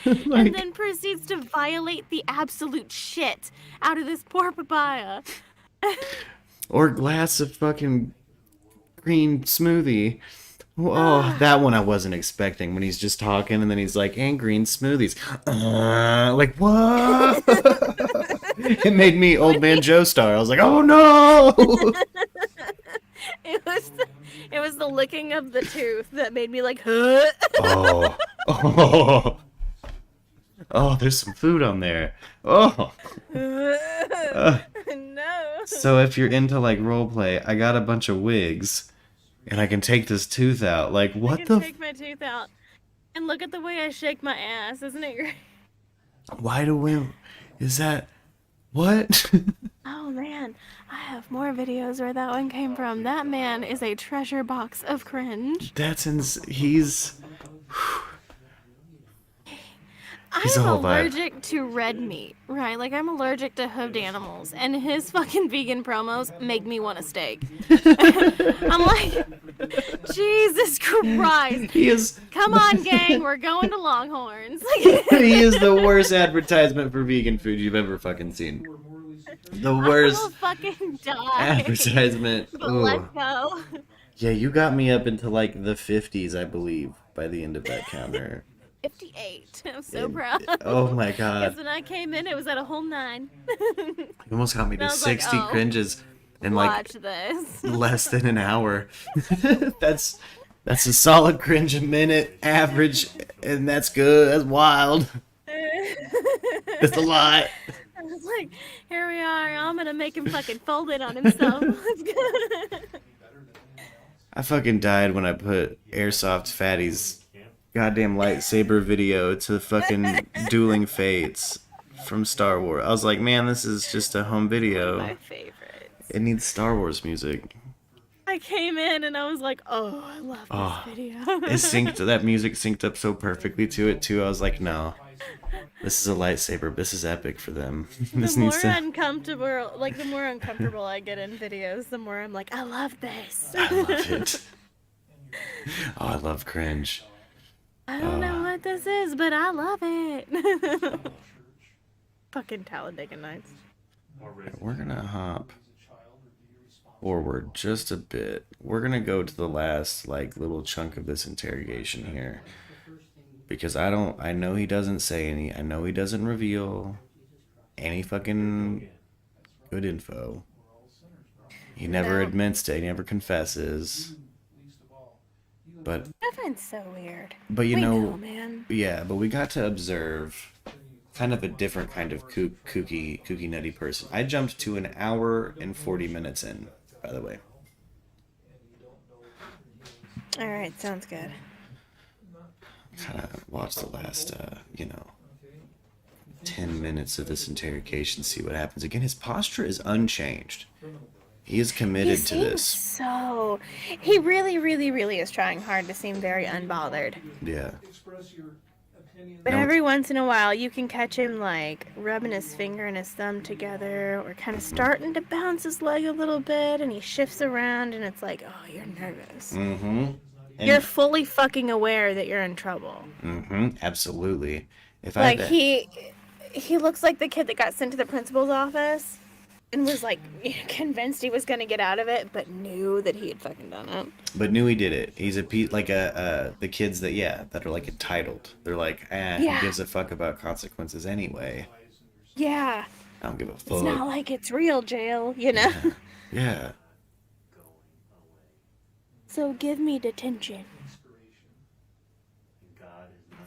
And then proceeds to violate the absolute shit out of this poor papaya. Or glass of fucking green smoothie. Oh, that one I wasn't expecting when he's just talking and then he's like, and green smoothies. Like, what? It made me Old Man Joestar. I was like, oh no! It was the licking of the tooth that made me like, huh? Oh. Oh. Oh, there's some food on there. Oh. No. So if you're into like roleplay, I got a bunch of wigs, and I can take this tooth out. Like, I what can the? take my tooth out. And look at the way I shake my ass. Isn't it great? Why do we? Is that what? Oh man, I have more videos where that one came from. That man is a treasure box of cringe. That's he's. He's a I'm whole vibe. allergic to red meat, right? Like, I'm allergic to hoofed animals, and his fucking vegan promos make me want a steak. I'm like, Jesus Christ. He is. Come on, gang, we're going to Longhorns. He is the worst advertisement for vegan food you've ever fucking seen. The I worst will fucking die. advertisement. But Ooh. let's go. Yeah, you got me up into like the 50s, I believe, by the end of that counter. 58. I'm so proud. Oh my Because god. when I came in, it was at a whole 9. You almost got me And I to was like, 60 oh, cringes in like Watch this. less than an hour. That's a solid cringe a minute average, and that's good. That's wild. That's a lot. I was like, here we are. I'm gonna make him fucking fold it on himself. Let's go. I fucking died when I put Airsoft Fatty's goddamn lightsaber video to fucking Dueling Fates from Star Wars. I was like, man, this is just a home video. My favorites. It needs Star Wars music. I came in and I was like, oh, I love this Oh, video. That music synced up so perfectly to it too. I was like, no, this is a lightsaber. This is epic for them. This The more needs to. the more uncomfortable I get in videos, the more I'm like, I love this. I love it. Oh, I love cringe. I don't know what this is, but I love it. Fucking Talladega Nights. We're gonna hop forward just a bit. We're gonna go to the last like little chunk of this interrogation here, because I know he doesn't say any. I know he doesn't reveal any fucking good info. He never No. admits to. He never confesses. But I find so weird. you We know, man. yeah. But we got to observe kind of a different kind of kooky nutty person. I jumped to an hour and 40 minutes in, by the way. All right, sounds good. Kind of watch the last, 10 minutes of this interrogation, see what happens. Again, his posture is unchanged. He is committed to this. So, he really, really, really is trying hard to seem very unbothered. Yeah. Express your opinion. But No. every once in a while, you can catch him like rubbing his finger and his thumb together, or kind of starting to bounce his leg a little bit, and he shifts around, and it's like, oh, you're nervous. Mm-hmm. you're fully fucking aware that you're in trouble. Absolutely. If I Like had, he looks like the kid that got sent to the principal's office and was like convinced he was gonna get out of it, but knew that he had fucking done it. but knew he did it. He's like the kids that that are like entitled. They're like, who Yeah. gives a fuck about consequences anyway? Yeah. I don't give a It's fuck. not like it's real jail, you know? Yeah. So give me detention.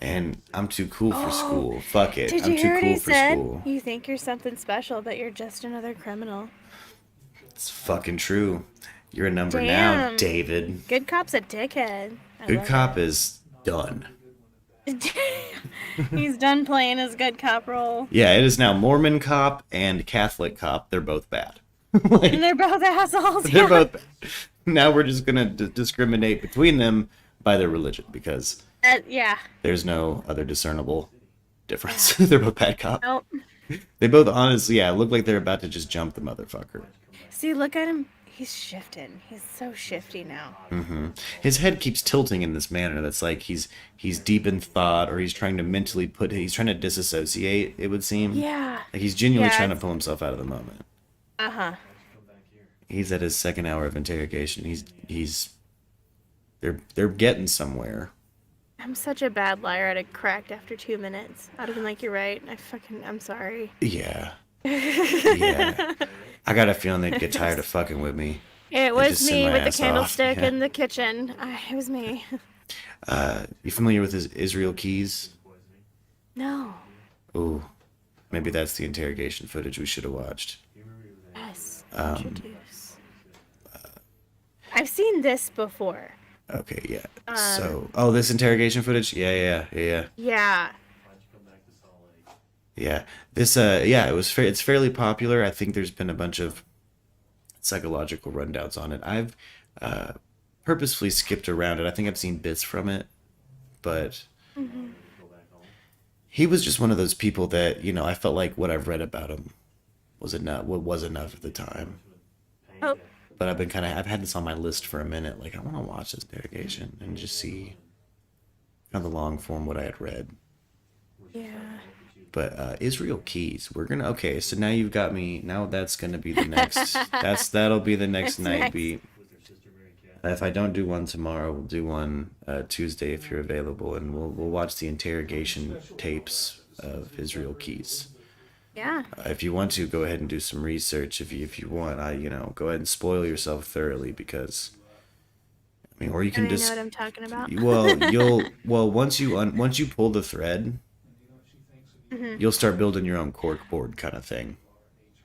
And I'm too cool for school. Fuck it. Did I'm you too hear what cool he for said? school. You think you're something special, but you're just another criminal. It's fucking true. You're a number now, Damn. David. Good cop's a dickhead. I Good love cop is done. it. He's done playing his good cop role. Yeah, it is now Mormon cop and Catholic cop. They're both bad. And they're both assholes. They're yeah. both bad. Now we're just gonna discriminate between them by their religion because Yeah. there's no other discernible difference. They're both bad cops. Nope. They both honestly, look like they're about to just jump the motherfucker. See, look at him. He's shifting. He's so shifty now. His head keeps tilting in this manner that's like he's deep in thought, or he's trying to disassociate, it would seem. Yeah. Like he's genuinely Yeah, trying to it's- pull himself out of the moment. Uh-huh. He's at his second hour of interrogation. They're getting somewhere. I'm such a bad liar. I'd have cracked after 2 minutes. I'd have been like, you're right. I'm sorry. Yeah. Yeah. I got a feeling they'd get tired of fucking with me. It just was send me my with the ass off, candlestick yeah. in the kitchen. It was me. You familiar with his Israel Keys? No. Ooh. Maybe that's the interrogation footage we should have watched. Yes. Introduce. I've seen this before. Okay, yeah. So, this interrogation footage? Yeah. Yeah. Yeah. This it's fairly popular. I think there's been a bunch of psychological rundowns on it. I've purposefully skipped around it. I think I've seen bits from it, but he was just one of those people that, I felt like what I've read about him was enough at the time. Oh, But I've had this on my list for a minute. Like, I want to watch this interrogation and just see kind of the long form what I had read. yeah. But Israel Keys, so now you've got me. Now that's gonna be the next. That'll be the next What's night next? beat. If I don't do one tomorrow, we'll do one Tuesday if you're available, and we'll watch the interrogation tapes of Israel Keys. Yeah. If you want to, go ahead and do some research. If you want, go ahead and spoil yourself thoroughly because, or you can I know just what I'm talking about. once you pull the thread, you'll start building your own cork board kind of thing.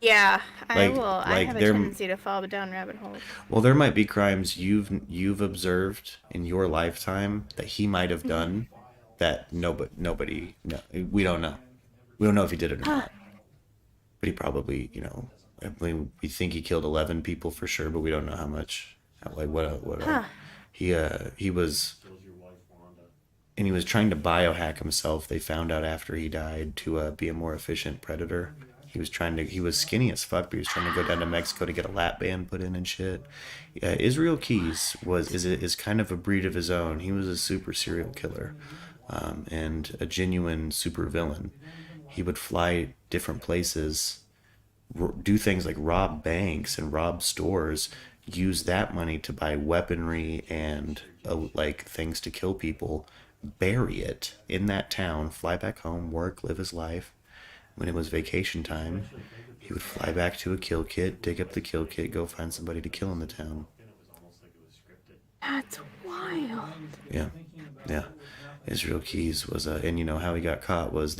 Yeah, I Like- will. I like have a there- tendency to fall down rabbit holes. Well, there might be crimes you've observed in your lifetime that he might have done that nobody no, we don't know. We don't know if he did it or not. But he probably, we think he killed 11 people for sure, but we don't know how much. He was, and he was trying to biohack himself. They found out after he died to be a more efficient predator. He was skinny as fuck, but he was trying to go down to Mexico to get a lap band put in and shit. Yeah, Israel Keys is kind of a breed of his own. He was a super serial killer, and a genuine super villain. He would fly different places, do things like rob banks and rob stores, use that money to buy weaponry and like things to kill people, bury it in that town, fly back home, work, live his life. When it was vacation time, he would fly back to a kill kit, dig up the kill kit, go find somebody to kill in the town. That's wild. Yeah. Israel Keys was and how he got caught was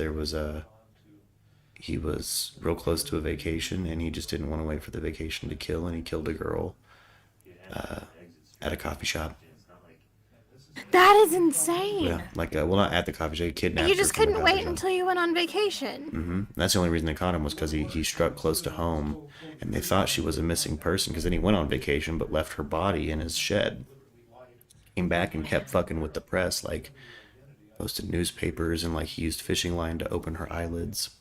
he was real close to a vacation and he just didn't want to wait for the vacation to kill, and he killed a girl at a coffee shop. That is insane. Yeah, not at the coffee shop, he kidnapped You her just from the couldn't coffee wait shop. until you went on vacation. That's the only reason they caught him was because he struck close to home, and they thought she was a missing person because then he went on vacation but left her body in his shed. Came back and kept fucking with the press, like posted newspapers, and like he used fishing line to open her eyelids.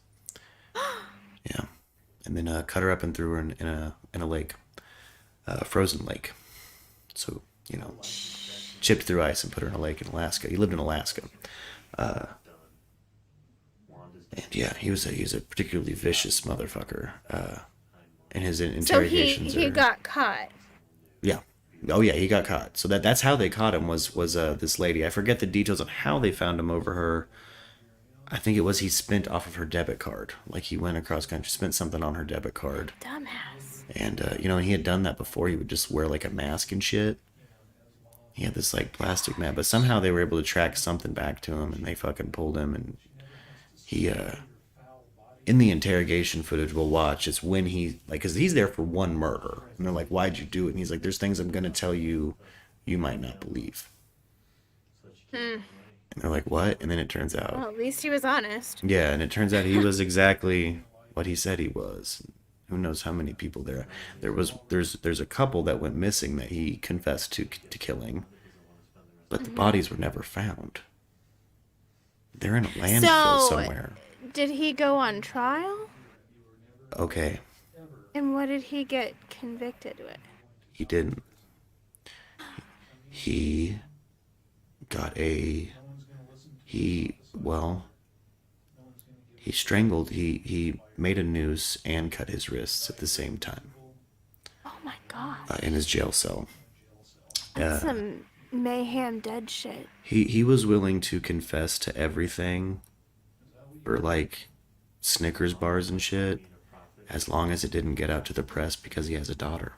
Yeah, and then cut her up and threw her in a lake, a frozen lake. So chipped through ice and put her in a lake in Alaska. He lived in Alaska. And yeah, he was a particularly vicious motherfucker. And his So interrogations he are, got caught. yeah. Oh yeah, he got caught. So that's how they caught him was this lady. I forget the details of how they found him over her. I think it was he spent off of her debit card. Like he went across country, spent something on her debit card. Dumbass. And you know, he had done that before. He would just wear like a mask and shit. He had this like plastic mask, but somehow they were able to track something back to him, and they fucking pulled him. And he, in the interrogation footage we'll watch, it's when he like, cause he's there for one murder, and they're like, "Why'd you do it?" And he's like, "There's things I'm gonna tell you, you might not believe." And they're like, "What?" And then it turns out, Well, at least he was honest. yeah, and it turns out he was exactly what he said he was. Who knows how many people there's a couple that went missing that he confessed to killing, but the bodies were never found. They're in a landfill So- somewhere. Did he go on trial? Okay, And what did he get convicted with? he didn't. He got he strangled, he made a noose and cut his wrists at the same time Oh my god. in his jail cell. That's some mayhem dead shit. He was willing to confess to everything, or like Snickers bars and shit, as long as it didn't get out to the press because he has a daughter.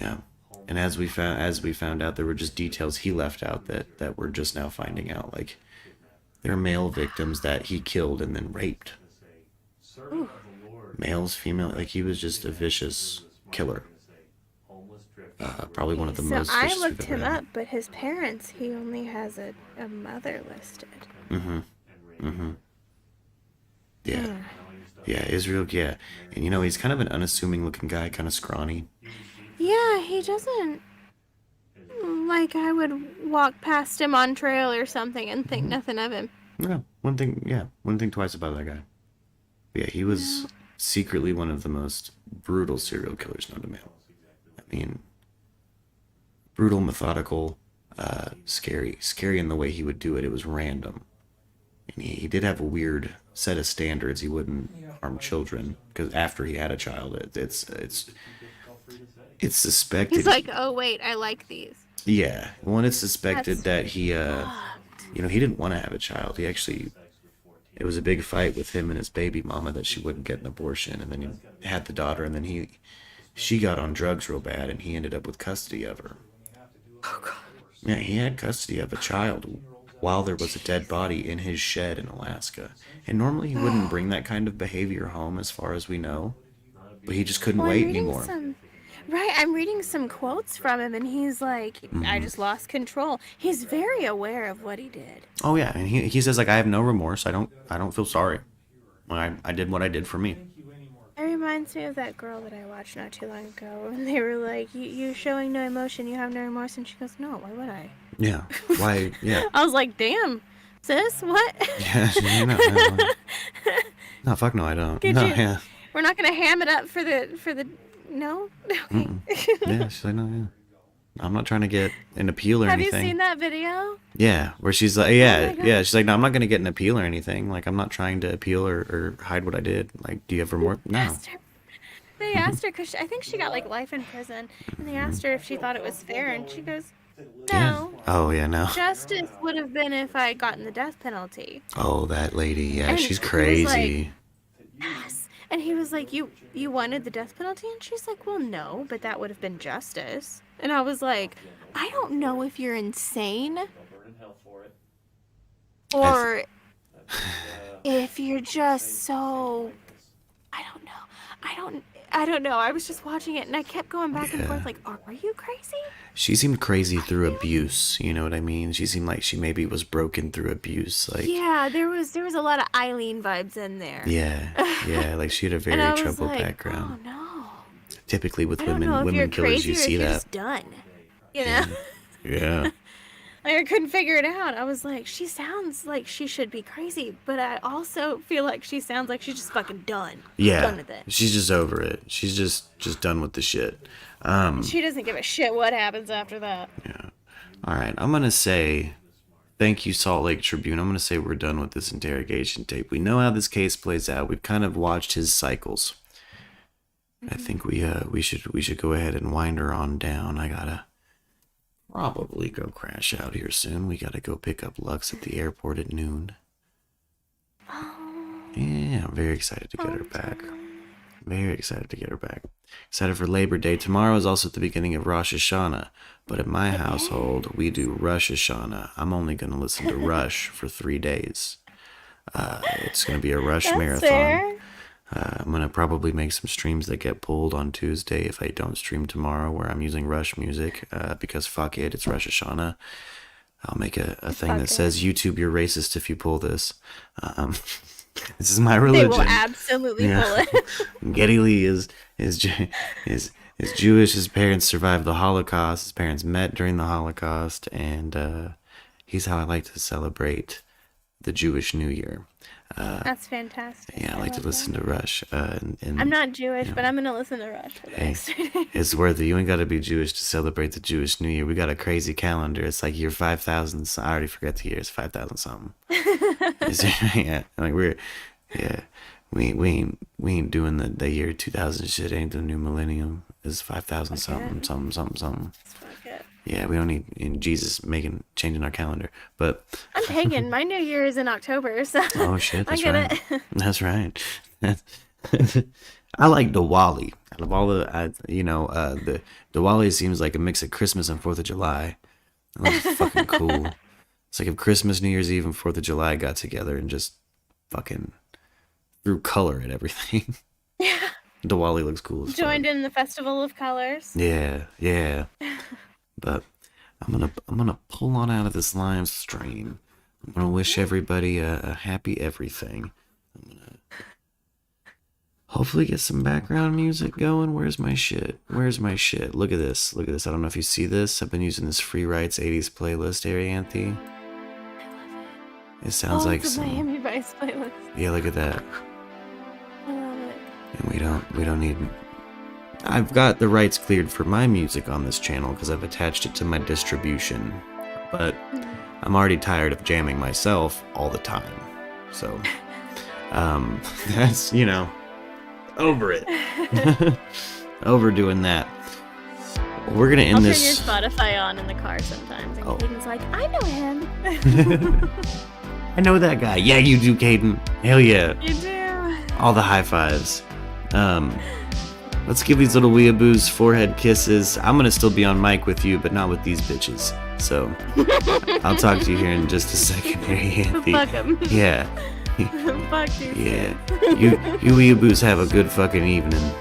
Yeah. And as we found out, there were just details he left out that we're just now finding out. Like, there are male victims that he killed and then raped. Males, female, like he was just a vicious killer. Probably one of the So most I vicious looked we've him ever up, but his parents, he only has a mother listed. had. Yeah. Yeah, Israel, yeah. And you know, he's kind of an unassuming looking guy, kind of scrawny. Yeah, he doesn't. Like, I would walk past him on trail or something and think nothing of him. Yeah, wouldn't think twice about that guy. But yeah, he was secretly one of the most brutal serial killers known to man. I mean, brutal, methodical, scary in the way he would do it. It was random. And he did have a weird set of standards. He wouldn't harm children, because after he had a child, it's suspected. He's like, oh, wait, I like these. Yeah, well, and it's suspected That's that he, he didn't want to have a child. He actually, it was a big fight with him and his baby mama that she wouldn't get an abortion, and then he had the daughter, and then she got on drugs real bad, and he ended up with custody of her. Oh, God. Yeah, he had custody of a child while there was a dead body in his shed in Alaska. And normally he wouldn't bring that kind of behavior home, as far as we know, but he just couldn't Well, wait anymore. I'm reading some quotes from him, and he's like, I just lost control. He's very aware of what he did. Oh yeah, and he says, like, I have no remorse. I don't feel sorry. I did what I did for me. It reminds me of that girl that I watched not too long ago, and they were like, you showing no emotion, you have no remorse, and she goes, no, why would I? Yeah. Why? Yeah. I was like, damn, sis, what? Yeah. No, fuck no, I don't. Did No, you- yeah. We're not gonna ham it up for the no? Okay. Yeah, she's like, no, yeah. I'm not trying to get an appeal or Have anything. you seen that video? Yeah, where she's like, my yeah, God. yeah. She's like, no, I'm not going to get an appeal or anything. Like, I'm not trying to appeal or hide what I did. Like, do you have remorse? No. They asked her, because I think she got like life in prison, and they asked her if she thought it was fair, and she goes, no. Yeah. Oh, yeah, no. Justice would have been if I had gotten the death penalty. Oh, that lady. Yeah, And she's he was crazy. Yes. And he was like, you wanted the death penalty? And she's like, well, no, but that would have been justice. And I was like, I don't know if you're insane or if you're just so, I don't know. I don't know. I was just watching it and I kept going back and forth like, are you crazy? She seemed crazy through abuse. You know what I mean? She seemed like she maybe was broken through abuse. Like, Yeah, there was a lot of Eileen vibes in there. yeah, like she had a And very I was troubled like, background. oh no. Typically with I don't know if you're women killers, crazy you or see if you're that. just done. You know? Yeah. Like, I couldn't figure it out. I was like, she sounds like she should be crazy, but I also feel like she sounds like she's just fucking done. Yeah, Done with it. she's just over it. She's just done with the shit. She doesn't give a shit what happens after that. Yeah. All right, I'm gonna say thank you, Salt Lake Tribune. I'm gonna say we're done with this interrogation tape. We know how this case plays out. We've kind of watched his cycles. I think we should go ahead and wind her on down. I gotta probably go crash out here soon. We gotta go pick up Lux at the airport at noon. Yeah, I'm very excited to get her back. Very excited to get her back. Excited for Labor Day. Tomorrow is also the beginning of Rosh Hashanah. But in my household, we do Rosh Hashanah. I'm only going to listen to Rush for 3 days. It's going to be a Rush That's marathon. fair. I'm going to probably make some streams that get pulled on Tuesday if I don't stream tomorrow where I'm using Rush music because fuck it, it's Rosh Hashanah. I'll make a thing Fuck that it. says, YouTube, you're racist if you pull this. This is my religion. They will absolutely pull it. Geddy Lee is Jewish. His parents survived the Holocaust. His parents met during the Holocaust, and he's how I like to celebrate the Jewish New Year. That's fantastic. Yeah, I like to love listen to Rush. And I'm not Jewish, but I'm gonna listen to Rush for the Hey, next 3 days. it's worth it. You ain't got to be Jewish to celebrate the Jewish New Year. We got a crazy calendar. It's like year 5,000. I already forget the year. It's 5,000 something. Yeah, like we ain't doing the year 2000 shit. Ain't the new millennium. It's 5,000 something. Fuck it. Yeah, we don't need Jesus changing our calendar. But I'm pagan. My New Year is in October, so oh shit, that's I right. get it. That's right. I like Diwali. Out of all the Diwali seems like a mix of Christmas and 4th of July. That's fucking cool. It's like if Christmas, New Year's Eve, and 4th of July got together and just fucking threw color at everything. Yeah. Diwali looks cool as fuck. Joined in the Festival of Colors. Yeah. But I'm gonna pull on out of this live stream. I'm gonna wish everybody a happy everything. I'm gonna hopefully get some background music going. Where's my shit? Look at this. I don't know if you see this. I've been using this Free Rights 80s playlist, Arianthe. It sounds like it's a some. Miami Vice playlist. Yeah, look at that. I love it. And we don't need. I've got the rights cleared for my music on this channel because I've attached it to my distribution. But I'm already tired of jamming myself all the time. So, that's, over it. Overdoing that. We're gonna end I'll this. turn your Spotify on in the car sometimes, and Oh. Caden's like, I know him. I know that guy. Yeah, you do, Caden. Hell yeah. You do. All the high fives. Let's give these little weeaboos forehead kisses. I'm gonna still be on mic with you, but not with these bitches. So I'll talk to you here in just a second. Fuck him. Yeah. Fuck you. Yeah. You weeaboos have a good fucking evening.